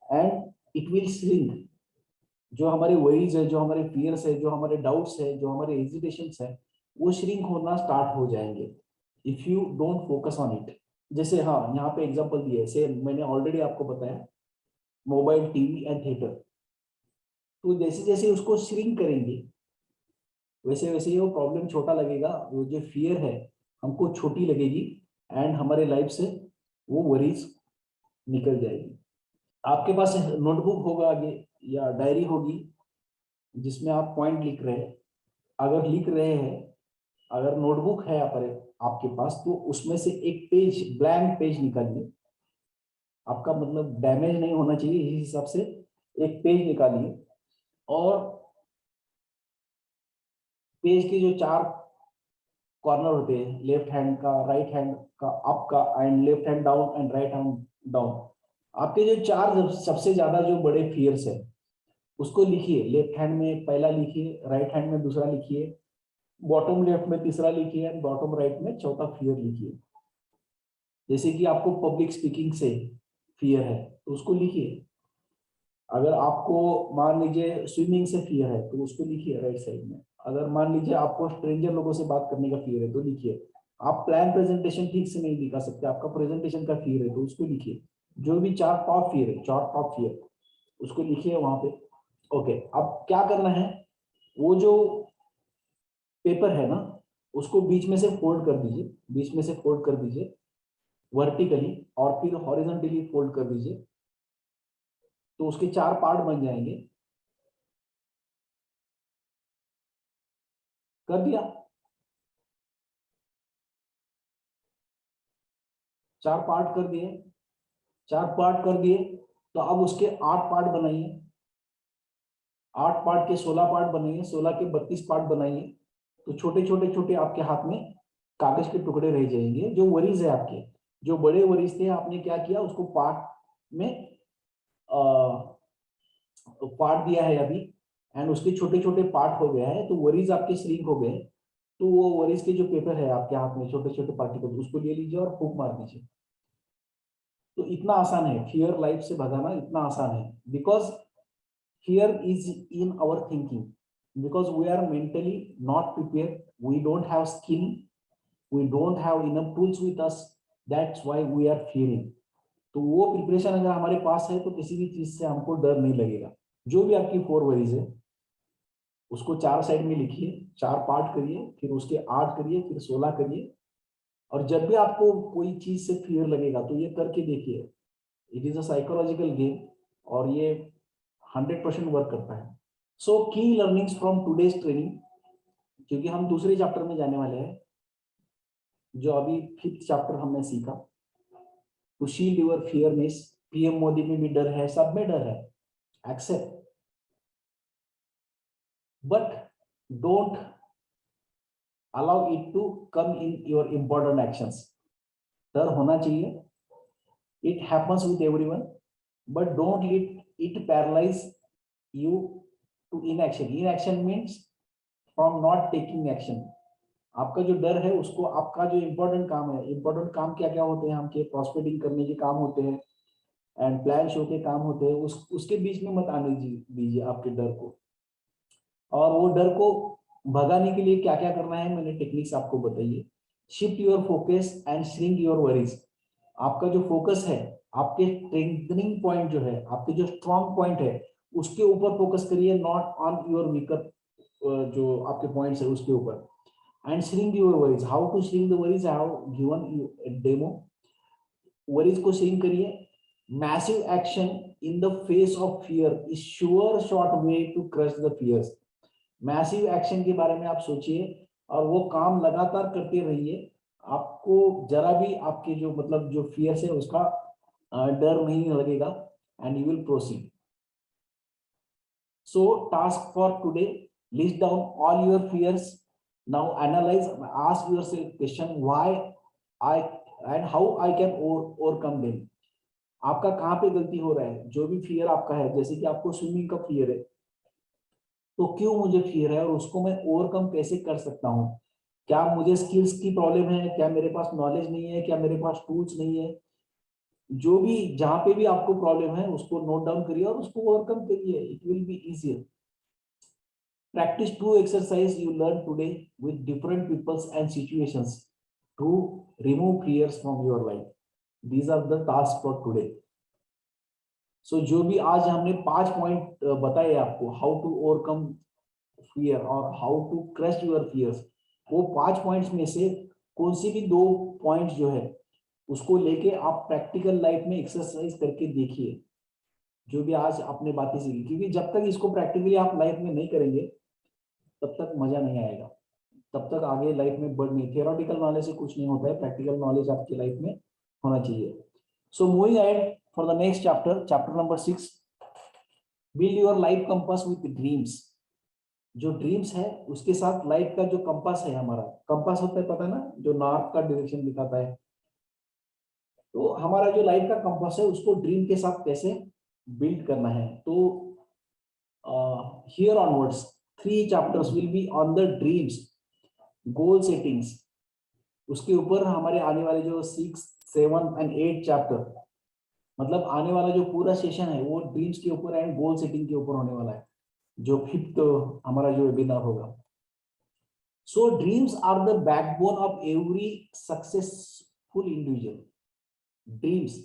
एंड इट विल श्रिंक। जो हमारे वरीज है, जो हमारे फियर्स है, जो हमारे डाउट्स है, जो हमारे हेजिटेशंस है, वो श्रिंक होना स्टार्ट हो जाएंगे if you don't focus on it. जैसे हाँ, यहाँ पे एग्जांपल दिया है, से मैंने ऑलरेडी आपको बताया, मोबाइल, टीवी एंड थिएटर। तो जैसे जैसे उसको श्रिंक करेंगे, वैसे वैसे ही वो प्रॉब्लम छोटा लगेगा, वो जो फियर है हमको छोटी लगेगी, एंड हमारे लाइफ से वो वरीज निकल जाएगी। आपके पास नोटबुक होगा आगे, या डायरी होगी, जिसमें आप पॉइंट लिख रहे हैं। अगर लिख रहे हैं, अगर नोटबुक है आपके पास, तो उसमें से एक पेज, ब्लैंक पेज निकालिए। आपका मतलब डैमेज नहीं होना चाहिए, इस हिसाब से एक पेज निकालिए। और पेज के जो चार कॉर्नर होते हैं, लेफ्ट हैंड का, राइट हैंड का अप का, and left hand down and right hand down, आपके जो चार सबसे ज्यादा जो बड़े फियर्स है, उसको लिखिए। लेफ्ट हैंड में पहला लिखिए, राइट हैंड में दूसरा लिखिए, बॉटम लेफ्ट में तीसरा लिखिए, एंड बॉटम राइट में चौथा फियर लिखिए। जैसे कि आपको पब्लिक स्पीकिंग से फियर है, तो उसको लिखिए। अगर आपको मान लीजिए स्विमिंग से फियर है, तो उसको लिखिए राइट साइड में। अगर मान लीजिए आपको स्ट्रेंजर लोगों से बात करने का फियर है, तो लिखिए। आप प्लान प्रेजेंटेशन ठीक से नहीं दिखा सकते, आपका प्रेजेंटेशन का फियर है, तो उसको लिखिए। जो भी चार टॉप फियर है, चार टॉप फियर, उसको लिखिए वहां पे। ओके, अब क्या करना है, वो जो पेपर है ना, उसको बीच में से फोल्ड कर दीजिए, बीच में से फोल्ड कर दीजिए वर्टिकली, और फिर हॉरिजॉन्टली फोल्ड कर दीजिए। तो उसके चार पार्ट बन जाएंगे। कर दिया? चार पार्ट कर दिए, चार पार्ट कर दिए, तो अब उसके 8 पार्ट बनाइए। 8 पार्ट के 16 पार्ट बनाइए, 16 के 32 पार्ट बनाइए। तो छोटे छोटे छोटे आपके हाथ में कागज के टुकड़े रह जाएंगे, जो वरीज है आपके, जो बड़े वरीज थे आपने क्या किया, उसको पार्ट में पार्ट दिया है अभी, एंड उसके छोटे छोटे पार्ट हो गया है, तो वरीज आपके श्रिंक हो गए। तो वो वरीज के जो पेपर है आपके हाथ में छोटे छोटे पार्टिकल, उसको ले लीजिए और फूंक मार दीजिए। तो इतना आसान है फियर लाइफ से भगाना, इतना आसान है। Because fear is in our thinking, because we are mentally not prepared, we don't have skill, we don't have enough tools with us, that's why we are fearing। तो वो प्रिपरेशन अगर हमारे पास है तो किसी भी चीज से हमको डर नहीं लगेगा। जो भी आपकी 4 वरीज है उसको 4 साइड में लिखिए, 4 पार्ट करिए, फिर उसके 8 करिए, फिर 16 करिए। और जब भी आपको कोई चीज से फियर लगेगा तो ये करके देखिए। It is a psychological game और ये 100% वर्क करता है। सो की लर्निंग्स फ्रॉम टुडेज ट्रेनिंग, क्योंकि हम दूसरे चैप्टर में जाने वाले हैं, जो अभी 5th चैप्टर हमने सीखा, to shield your fearness. PM Modi में भी डर है, सब में डर है, accept, but don't allow it to come in your important actions. डर होना चाहिए, it happens with everyone, but don't let it paralyse you to inaction। inaction means from not taking action। आपका जो डर है उसको, आपका जो इंपॉर्टेंट काम है, इंपॉर्टेंट काम क्या क्या होते हैं, हमके प्रॉस्पेक्टिंग करने के काम होते हैं एंड प्लान शो के काम होते हैं, उसके बीच में मत आने दीजिए आपके डर को। और वो डर को भगाने के लिए क्या क्या करना है, मैंने टेक्निक्स आपको बताइए। Shift your focus and shrink your worries. आपका जो फोकस है, आपके स्ट्रेंथनिंग पॉइंट जो है, आपके जो स्ट्रॉन्ग पॉइंट है उसके ऊपर फोकस करिए, नॉट ऑन योर वीकर जो आपके पॉइंट्स है उसके ऊपर। And shrink your worries. How to shrink the worries, I have given you a demo. Worries को श्रिंक करिए। Massive action in the face of fear is sure short way to crush the fears. Massive action के बारे में आप सोचिए और वो काम लगातार करते रहिए, आपको जरा भी आपके जो मतलब जो फियर्स है उसका डर नहीं लगेगा, and you will proceed. So task for today, list down all your fears. Now analyze, ask yourself question, why I and how I can overcome them। आपका कहाँ पे गलती हो रहा है, जो भी फियर आपका है, जैसे कि आपको स्विमिंग का फियर है, तो क्यों मुझे फियर है और उसको मैं ओवरकम कैसे कर सकता हूँ। क्या मुझे स्किल्स की प्रॉब्लम है, क्या मेरे पास नॉलेज नहीं है, क्या मेरे पास टूल्स नहीं है। जो भी जहां पे भी आपको प्रॉब्लम है उसको नोट डाउन करिए और उसको ओवरकम करिए, it will be easier. Practice 2 exercise you learn today with different peoples and situations to remove fears from your life। These are the tasks for today। So जो भी आज हमने 5 पॉइंट बताए आपको, हाउ टू ओवरकम फियर और how to crush your fears, वो 5 points में से कौन सी भी 2 पॉइंट्स जो है उसको लेके आप प्रैक्टिकल लाइफ में एक्सरसाइज करके देखिए, जो भी आज आपने बातें सीखी। क्योंकि जब तक इसको प्रैक्टिकली आप लाइफ में नहीं करेंगे तब तक मजा नहीं आएगा, तब तक आगे लाइफ में बढ़ नहीं। थियोरेटिकल नॉलेज से कुछ नहीं होता है, प्रैक्टिकल नॉलेज आपकी लाइफ में होना चाहिए। So moving ahead for the next chapter, chapter number 6, build your life compass with dreams. जो ड्रीम्स है उसके साथ लाइफ का जो कंपास है, हमारा कंपास होता है पता है ना, जो नॉर्थ का डायरेक्शन दिखाता है, तो हमारा जो लाइफ का कंपास है उसको ड्रीम के साथ कैसे बिल्ड करना है। तो here onwards 3 chapters will be on the dreams, goal settings. उसके ऊपर हमारे आने वाले जो 6, 7 एंड 8 चैप्टर, मतलब आने वाला जो पूरा सेशन है वो ड्रीम्स के ऊपर एंड गोल सेटिंग के ऊपर होने वाला है, जो 5th हमारा जो वेबिनार होगा। So dreams are the backbone of every successful individual. Dreams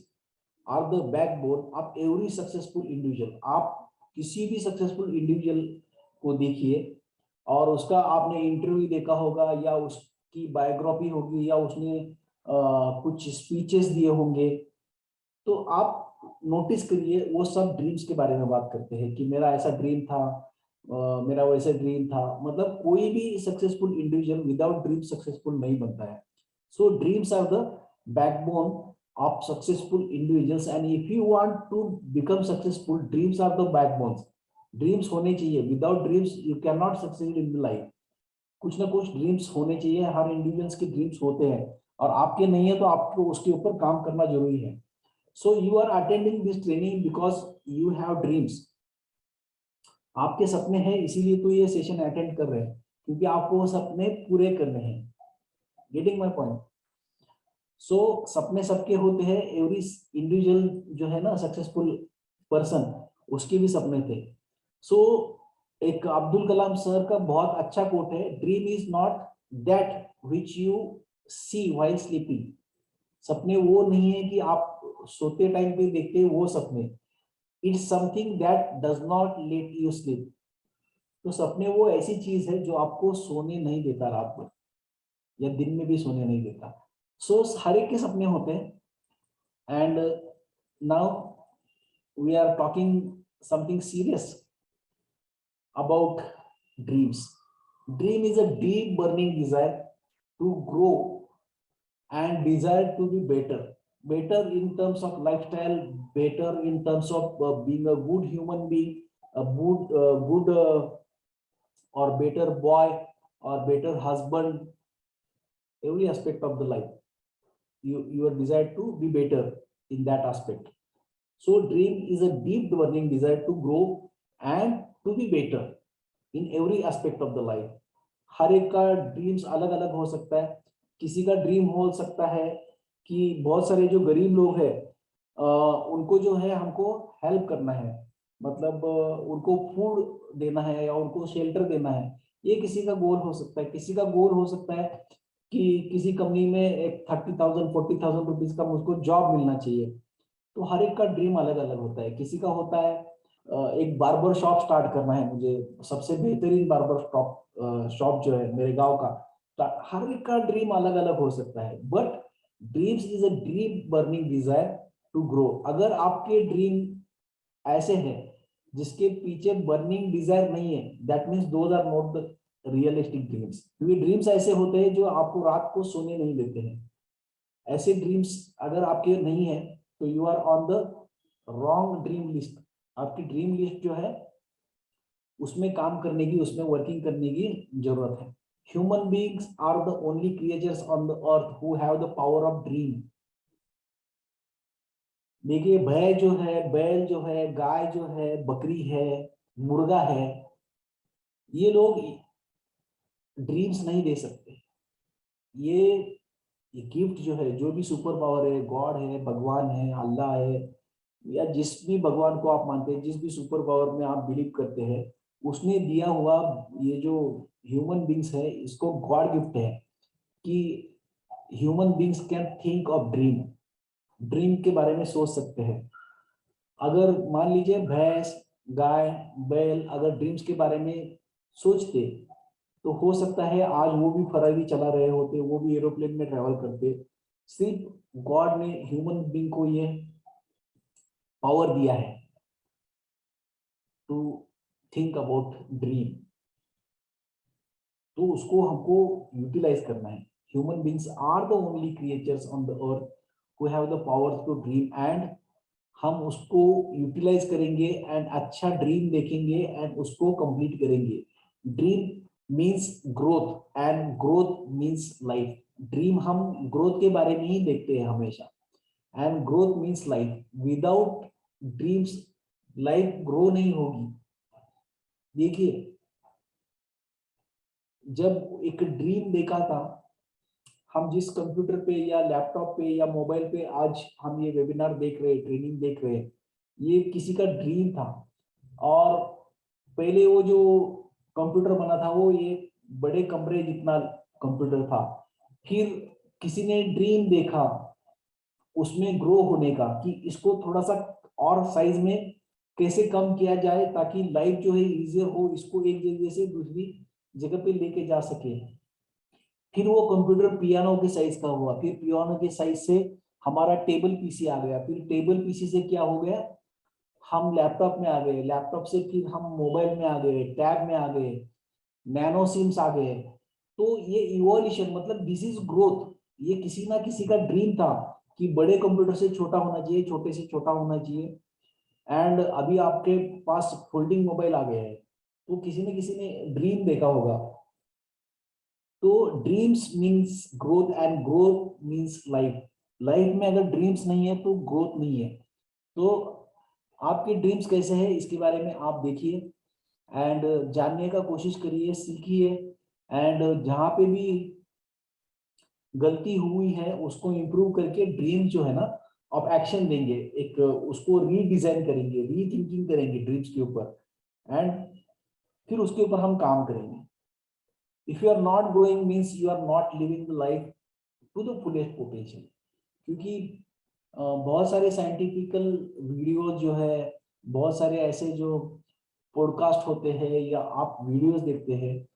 are the backbone of every successful individual. आप किसी भी सक्सेसफुल इंडिविजुअल को देखिए और उसका आपने इंटरव्यू देखा होगा या उसकी बायोग्राफी होगी या उसने कुछ स्पीचेस दिए होंगे, तो आप नोटिस करिए वो सब ड्रीम्स के बारे में बात करते हैं कि मेरा ऐसा ड्रीम था, मेरा वैसा ड्रीम था। मतलब कोई भी successful individual without dream successful नहीं बनता है। So dreams are the backbone of successful individuals, and if you want to become successful, dreams are the backbones। Dreams होने चाहिए, without dreams you can not succeed in life. कुछ ना कुछ dreams होने चाहिए, हर इंडिविजुअल्स के ड्रीम्स होते हैं और आपके नहीं है तो आपको उसके ऊपर काम करना जरूरी है। So you are attending this training because you have dreams, आपके सपने हैं इसीलिए तो ये सेशन अटेंड कर रहे हैं, क्योंकि आपको वो सपने पूरे करने हैं। Getting my point? सो सपने सबके होते हैं, एवरी इंडिविजुअल जो है ना सक्सेसफुल पर्सन, उसके भी सपने थे। सो एक अब्दुल कलाम सर का बहुत अच्छा कोट है, dream is not that which you see while sleeping. सपने वो नहीं है कि आप सोते टाइम पे देखते हैं वो सपने, it's something that does not let you sleep. तो सपने वो ऐसी चीज है जो आपको सोने नहीं देता रात भर, या दिन में भी सोने नहीं देता। सो हर एक के सपने होते हैं। And now we are talking something serious about dreams. Dream is a deep burning desire to grow and desire to be better, better in terms of lifestyle, better in terms of being a good human being, a good or better boy or better husband. Every aspect of the life, you are desired to be better in that aspect. So dream is a deep burning desire to grow and to be better in every aspect of the life. हर एक का dreams अलग अलग हो सकता है। किसी का dream हो सकता है कि बहुत सारे जो गरीब लोग हैं उनको जो है हमको हेल्प करना है, मतलब उनको फूड देना है या उनको शेल्टर देना है, ये किसी का गोल हो सकता है। किसी का गोल हो सकता है कि किसी कंपनी में एक 30,000 40,000 रुपीज का मुझको जॉब मिलना चाहिए। तो हर एक का ड्रीम अलग अलग होता है। किसी का होता है एक बार्बर शॉप स्टार्ट करना है, मुझे सबसे बेहतरीन बार्बर शॉप जो है मेरे गांव का। हर एक का ड्रीम अलग अलग हो सकता है, but dreams is a deep burning desire to grow. अगर आपके ड्रीम ऐसे हैं जिसके पीछे बर्निंग डिजायर नहीं है, that means those are not the realistic dreams. क्योंकि ड्रीम्स ऐसे होते हैं जो आपको रात को सोने नहीं देते हैं। ऐसे ड्रीम्स अगर आपके नहीं है तो you are on the wrong dream list. आपकी ड्रीम लिस्ट जो है उसमें काम करने की, उसमें वर्किंग करने की जरूरत है। Human beings are the only creatures on the earth who have the power of dream. देखिए भैंस जो है, बैल जो है, गाय जो है, बकरी है, मुर्गा है, ये लोग ड्रीम्स नहीं दे सकते। ये गिफ्ट जो है, जो भी सुपर पावर है, गॉड है, भगवान है, अल्लाह है, या जिस भी भगवान को आप मानते हैं, जिस भी सुपर पावर में आप बिलीव करते हैं, उसने दिया हुआ ये जो ह्यूमन बींग्स है, इसको गॉड गिफ्ट है कि human beings can think of dream, dream के बारे में सोच सकते हैं। अगर मान लीजिए भैंस, गाय, बैल अगर ड्रीम्स के बारे में सोचते तो हो सकता है आज वो भी फरारी चला रहे होते, वो भी एरोप्लेन में ट्रेवल करते। सिर्फ गॉड ने ह्यूमन बींग को ये पावर दिया है टू थिंक अबाउट ड्रीम, तो उसको हमको यूटिलाइज करना है। Human beings are the only creatures on the earth who have the power to dream, and हम उसको यूटिलाइज करेंगे एंड अच्छा ड्रीम देखेंगे एंड उसको कंप्लीट करेंगे। Dream means growth and growth means life. Dream हम ग्रोथ के बारे में ही देखते हैं हमेशा, and growth means life. Without dreams life grow नहीं होगी। देखिए जब एक ड्रीम देखा था, हम जिस कंप्यूटर पे या लैपटॉप पे या मोबाइल पे आज हम ये वेबिनार देख रहे हैं, ट्रेनिंग देख रहे हैं, ये किसी का ड्रीम था। और पहले वो जो कंप्यूटर बना था वो ये बड़े कमरे जितना कंप्यूटर था। फिर किसी ने ड्रीम देखा उसमें ग्रो होने का कि इसको थोड़ा सा और साइज में कैसे कम किया जाए ताकि लाइफ जो है इजियर हो, इसको एक जगह से दूसरी जगह पे लेके जा सके। फिर वो कंप्यूटर पियानो के साइज का हुआ, फिर पियानो के साइज से हमारा टेबल पीसी आ गया, फिर टेबल पीसी से क्या हो गया, हम लैपटॉप में आ गए, लैपटॉप से फिर हम मोबाइल में आ गए, टैब में आ गए, नैनो सिम्स आ गए। तो ये इवोल्यूशन मतलब दिस इज ग्रोथ। ये किसी ना किसी का ड्रीम था कि बड़े कंप्यूटर से छोटा होना चाहिए, छोटे से छोटा होना चाहिए, एंड अभी आपके पास फोल्डिंग मोबाइल आ गए हैं। तो किसी ने ड्रीम देखा होगा। तो dreams means growth and growth means life. Life में अगर ड्रीम्स नहीं है तो ग्रोथ नहीं है। तो आपके ड्रीम्स कैसे हैं इसके बारे में आप देखिए एंड जानने का कोशिश करिए, सीखिए एंड जहाँ पे भी गलती हुई है उसको इम्प्रूव करके ड्रीम जो है ना आप एक्शन देंगे, एक उसको रीडिजाइन करेंगे, रीथिंकिंग करेंगे ड्रीम्स के ऊपर एंड फिर उसके ऊपर हम काम करेंगे। If you are not growing means you are not living the life to the fullest potential. क्योंकि बहुत सारे साइंटिफिकल वीडियोज जो है, बहुत सारे ऐसे जो पॉडकास्ट होते हैं या आप वीडियोस देखते हैं,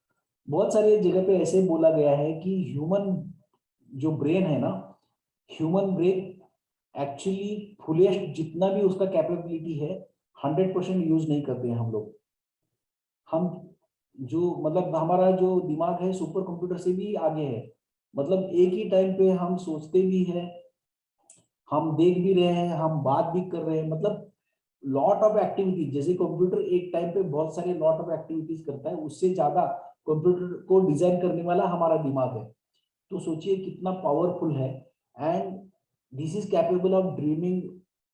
बहुत सारी जगह पे ऐसे बोला गया है कि ह्यूमन जो ब्रेन है ना, ह्यूमन ब्रेन एक्चुअली फुलेस्ट जितना भी उसका कैपेबिलिटी है 100% यूज नहीं करते हैं हम लोग। हम जो मतलब हमारा जो दिमाग है सुपर कंप्यूटर से भी आगे है। मतलब एक ही टाइम पे हम सोचते भी हैं, हम देख भी रहे हैं, हम बात भी कर रहे हैं, मतलब लॉट ऑफ एक्टिविटीज। जैसे कंप्यूटर एक टाइम पे बहुत सारे लॉट ऑफ एक्टिविटीज करता है, उससे ज्यादा कंप्यूटर को डिजाइन करने वाला हमारा दिमाग है। तो सोचिए कितना पावरफुल है and this is capable of dreaming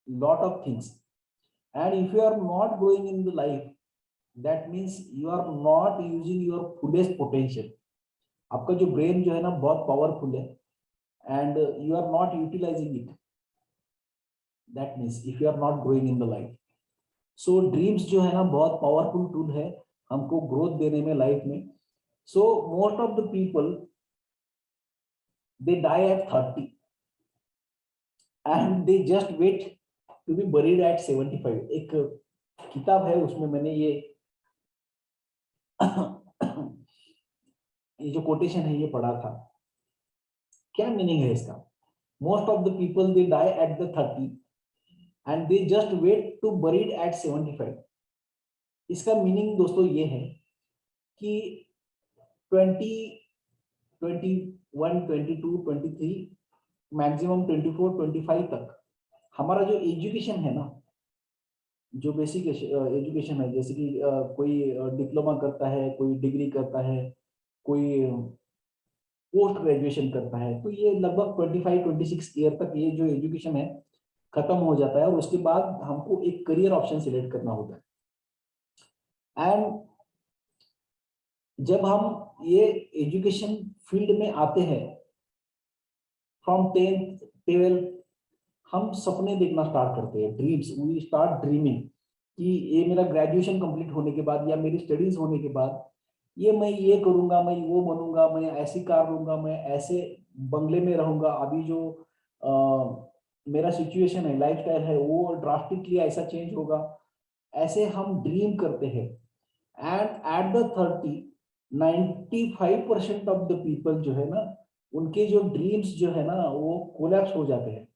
lot of things. And if you are not growing in the life that means you are not using your fullest potential. आपका जो ब्रेन जो है ना बहुत पावरफुल है and you are not utilizing it, that means if you are not growing in the life. So dreams जो है ना बहुत पावरफुल टूल है हमको ग्रोथ देने में लाइफ में। So most of the people they die at 30 and they just wait to be buried at 75। एक किताब है उसमें मैंने ये ये जो कोटेशन है ये पढ़ा था। क्या मीनिंग है इसका? Most of the people they die at the 30 and they just wait to buried at 75। इसका मीनिंग दोस्तों ये है कि 20, 21, 22, 23, मैक्सिमम 24, 25 तक हमारा जो एजुकेशन है ना, जो बेसिक एजुकेशन है, जैसे कि कोई डिप्लोमा करता है, कोई डिग्री करता है, कोई पोस्ट ग्रेजुएशन करता है, तो ये लगभग 25, 26 ईयर तक ये जो एजुकेशन है खत्म हो जाता है और उसके बाद हमको एक करियर ऑप्शन सिलेक्ट करना होता है। एंड जब हम ये एजुकेशन फील्ड में आते हैं फ्रॉम 10th 12th, हम सपने देखना स्टार्ट करते हैं, ड्रीम्स, वी स्टार्ट ड्रीमिंग कि ये मेरा ग्रेजुएशन कंप्लीट होने के बाद या मेरी स्टडीज होने के बाद ये मैं ये करूंगा, मैं वो बनूंगा, मैं ऐसी कार लूंगा, मैं ऐसे बंगले में रहूंगा। अभी जो मेरा सिचुएशन है, लाइफस्टाइल है, वो ड्रास्टिकली ऐसा चेंज होगा। ऐसे हम ड्रीम करते हैं and eight the 30 95% of the people जो है ना, उनके जो ड्रीम्स जो है ना वो कोलैप्स हो जाते हैं।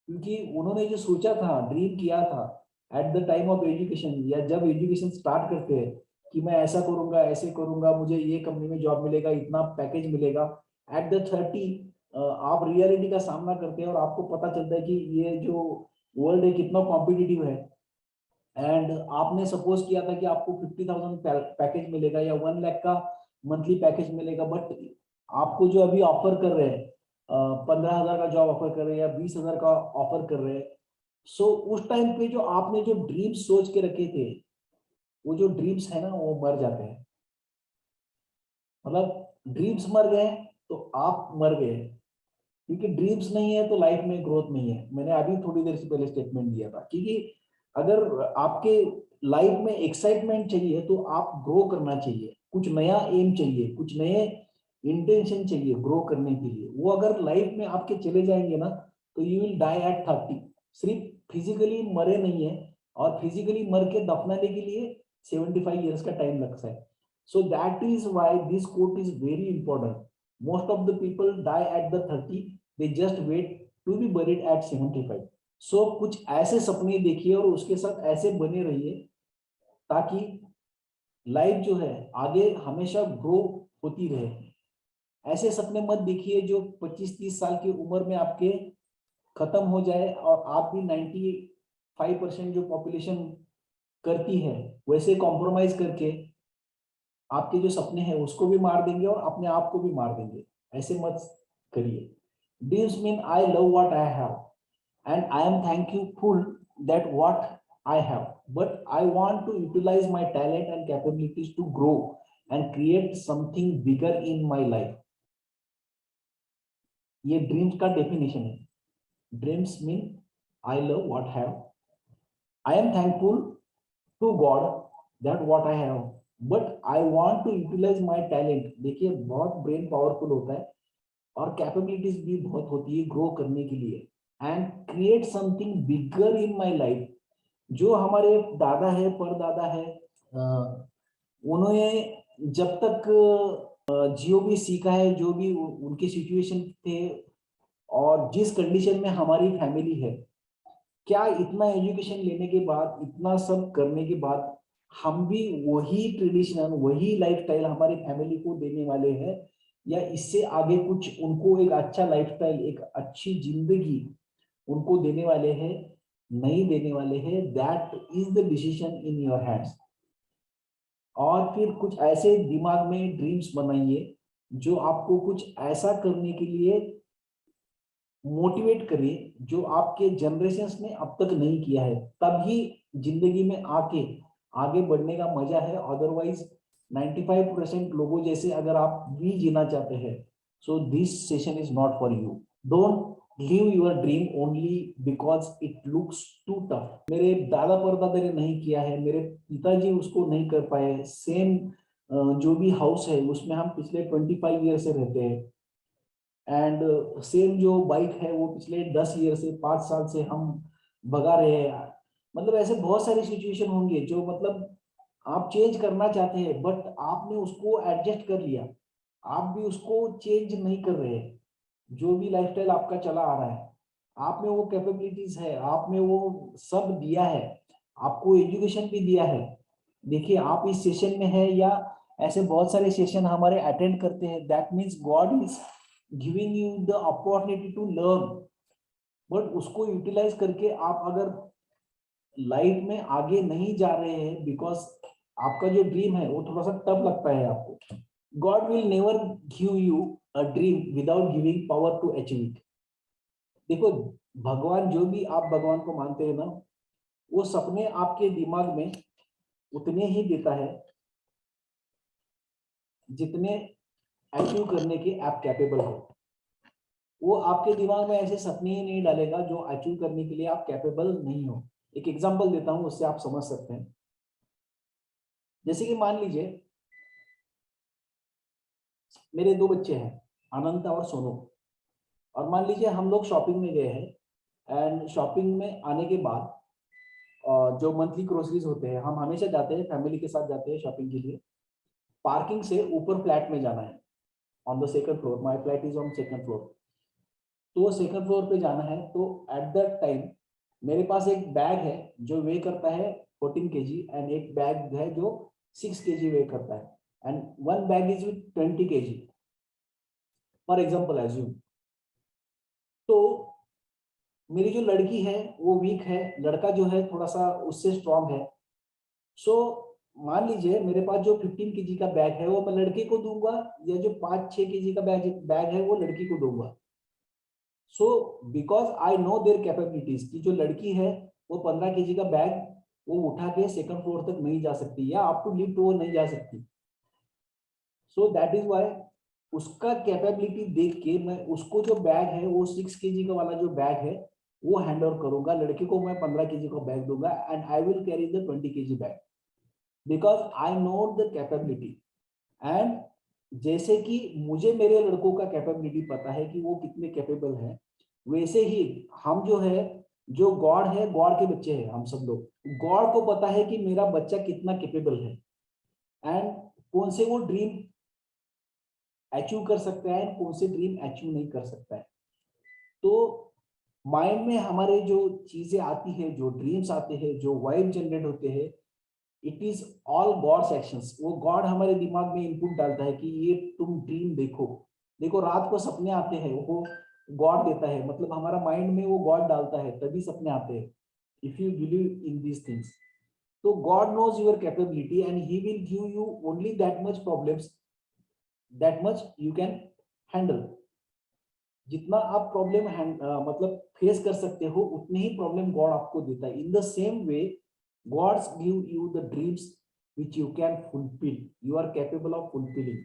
क्योंकि उन्होंने जो सोचा था, ड्रीम किया था at the time of education या जब एजुकेशन स्टार्ट करते हैं कि मैं ऐसा करूंगा, ऐसे करूंगा, मुझे ये कंपनी में जॉब मिलेगा, इतना पैकेज मिलेगा, एट द 30 आप रियलिटी का सामना करते हैं और आपको पता चलता है कि ये जो वर्ल्ड है कितना कॉम्पिटिटिव है। एंड आपने सपोज किया था कि आपको 50,000 पैकेज मिलेगा या 1 लाख का मंथली पैकेज मिलेगा, बट आपको जो अभी ऑफर कर रहे हैं 15,000 का जॉब ऑफर कर रहे हैं या 20,000 का ऑफर कर रहे हैं। सो उस टाइम पे जो आपने जो ड्रीम्स सोच के रखे थे, वो जो ड्रीम्स है ना वो मर जाते हैं। मतलब ड्रीम्स मर गए तो आप मर गए, क्योंकि ड्रीम्स नहीं है तो लाइफ में ग्रोथ नहीं है। मैंने अभी थोड़ी देर से पहले स्टेटमेंट दिया था, क्योंकि अगर आपके लाइफ में एक्साइटमेंट चाहिए तो आप ग्रो करना चाहिए, कुछ नया एम चाहिए, कुछ नए इंटेंशन चाहिए ग्रो करने के लिए। वो अगर लाइफ में आपके चले जाएंगे ना तो यू विल डाई एट 30। सिर्फ फिजिकली मरे नहीं है, और फिजिकली मर के दफनाने के लिए 75 ईयर्स का टाइम लगता है। So that is why this quote is very important. Most of the people die at the 30, they just wait to be buried at 75। सो कुछ ऐसे सपने देखिए और उसके साथ ऐसे बने रहिए ताकि लाइफ जो है आगे हमेशा ग्रो होती रहे। ऐसे सपने मत देखिए जो 25-30 साल की उम्र में आपके खत्म हो जाए और आप भी 95% जो पॉपुलेशन करती है वैसे कॉम्प्रोमाइज करके आपके जो सपने हैं उसको भी मार देंगे और अपने आप को भी मार देंगे। ऐसे मत करिए। Dreams mean I love what I have and I am thankful that what I have, but I want to utilize my talent and capabilities to grow and create something bigger in my life. ये dreams का definition है। Dreams mean I love what have, I am thankful to God that what I have, but I want to utilize my talent. देखिए बहुत brain powerful होता है और capabilities भी बहुत होती है ग्रो करने के लिए। And create something bigger in my life. जो हमारे दादा है परदादा है, उन्होंने जब तक जो भी सीखा है, जो भी उनके सिचुएशन थे और जिस कंडीशन में हमारी फैमिली है, क्या इतना एजुकेशन लेने के बाद, इतना सब करने के बाद हम भी वही ट्रेडिशनल, वही लाइफस्टाइल हमारी फैमिली को देने वाले हैं, या इससे आगे कुछ उनको एक अच्छा लाइफस्टाइल, एक अच्छी जिंदगी उनको देने वाले हैं, नहीं देने वाले हैं? That is the decision in your hands. और फिर कुछ ऐसे दिमाग में ड्रीम्स बनाइए जो आपको कुछ ऐसा करने के लिए मोटिवेट करे जो आपके जनरेशंस ने अब तक नहीं किया है। तभी जिंदगी में आगे बढ़ने का मजा है। अदरवाइज 95% लोगों जैसे अगर आप भी जीना चाहते हैं, so this session is not for you. Don't live your dream only because it looks too tough. मेरे दादा परदादा ने नहीं किया है, मेरे पिताजी उसको नहीं कर पाए। सेम जो भी हाउस है उसमें हम पिछले 25 ईयर से रहते हैं, एंड सेम जो बाइक है वो पिछले 10 ईयर से, 5 साल से हम भगा रहे हैं। मतलब ऐसे बहुत सारे सिचुएशन होंगे जो मतलब आप चेंज करना चाहते हैं बट आपने उसको एडजस्ट कर लिया, आप भी उसको चेंज नहीं कर रहे। जो भी लाइफस्टाइल आपका चला आ रहा है, आप में वो कैपेबिलिटीज है, आप में वो सब दिया है, आपको एजुकेशन भी दिया है। देखिए आप इस सेशन में है या ऐसे बहुत सारे सेशन हमारे अटेंड करते हैं, that means God is giving you the opportunity to learn. But उसको यूटिलाइज करके आप अगर लाइफ में आगे नहीं जा रहे हैं बिकॉज आपका जो ड्रीम है वो थोड़ा सा टफ लगता है आपको, God will never give you a dream without giving power to achieve it. देखो भगवान, जो भी आप भगवान को मानते हैं ना, वो सपने आपके दिमाग में उतने ही देता है जितने अचीव करने के आप कैपेबल हो। वो आपके दिमाग में ऐसे सपने ही नहीं डालेगा जो अचीव करने के लिए आप कैपेबल नहीं हो। एक एग्जांपल देता हूं, उससे आप समझ सकते हैं। जैसे कि मान लीजिए मेरे 2 बच्चे हैं, अनंत और सोनू, और मान लीजिए हम लोग शॉपिंग में गए हैं, एंड शॉपिंग में आने के बाद जो मंथली ग्रोसरीज होते हैं, हम हमेशा जाते हैं, फैमिली के साथ जाते हैं शॉपिंग के लिए। पार्किंग से ऊपर फ्लैट में जाना है, on the second floor, my flat is on second floor. तो सेकंड फ्लोर पे जाना है, तो एट दैट टाइम मेरे पास एक बैग है जो वे करता है 14 kg, एंड एक बैग है जो 6 kg वे करता है, and one bag is with 20 kg for example assume. तो मेरी जो लड़की है वो वीक है, लड़का जो है थोड़ा सा उससे स्ट्रांग है। सो मान लीजिए मेरे पास जो 15 kg का बैग है वो मैं लड़के को दूंगा, या जो 5-6 kg का बैग है वो लड़की को दूंगा। So because I know there capabilities, की जो लड़की है वो 15 kg का बैग वो उठा के सेकंड फ्लोर तक नहीं जा सकती, या अप टू लिफ्ट वो नहीं जा सकती। सो दैट इज व्हाई उसका कैपेबिलिटी देख के मैं उसको जो बैग है वो 6 kg का वाला जो बैग है वो हैंड ओवर करूंगा, लड़के को मैं 15 kg का बैग दूंगा, and I will carry the 20 kg bag because I know the capability. And जैसे कि मुझे मेरे लड़कों का कैपेबिलिटी पता है कि वो कितने कैपेबल है, वैसे ही हम जो है, जो गॉड है, गॉड के बच्चे हैं हम सब लोग, गॉड को पता है कि मेरा बच्चा कितना कैपेबल है एंड कौन से वो ड्रीम अचीव कर सकता है, कौन से ड्रीम अचीव नहीं कर सकता है। तो माइंड में हमारे जो चीजें आती है, जो ड्रीम्स आते हैं, जो वाइब जनरेट होते हैं, it is all God's actions. वो गॉड हमारे दिमाग में इनपुट डालता है कि ये तुम ड्रीम देखो। देखो रात को सपने आते हैं वो गॉड देता है, मतलब हमारा माइंड में वो गॉड डालता है तभी सपने आते हैं। If you believe in these things, तो God knows your capability and he will give you only that much problems that much you can handle. जितना आप प्रॉब्लम मतलब फेस कर सकते हो उतने ही प्रॉब्लम गॉड आपको देता है। In the same way God's give you the dreams which you can fulfill, you are capable of fulfilling.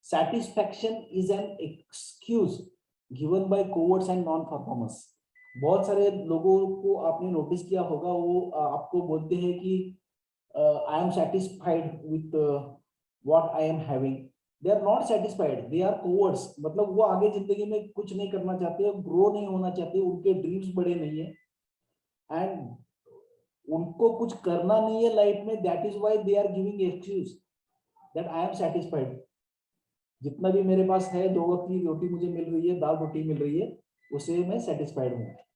Satisfaction is an excuse given by cowards and non performers. बहुत सारे लोगों को आपने नोटिस किया होगा, वो आपको बोलते हैं कि I am satisfied with what I am having. They are not satisfied, they are cowards. मतलब वो आगे जिंदगी में कुछ नहीं करना चाहते, ग्रो नहीं होना चाहते, उनके ड्रीम्स बड़े नहीं है एंड उनको कुछ करना नहीं है लाइफ में। That is why they are giving excuse that I am satisfied. जितना भी मेरे पास है, 2 वक्त की रोटी मुझे मिल रही है, दाल रोटी मिल रही है, उससे मैं सेटिस्फाइड हूँ।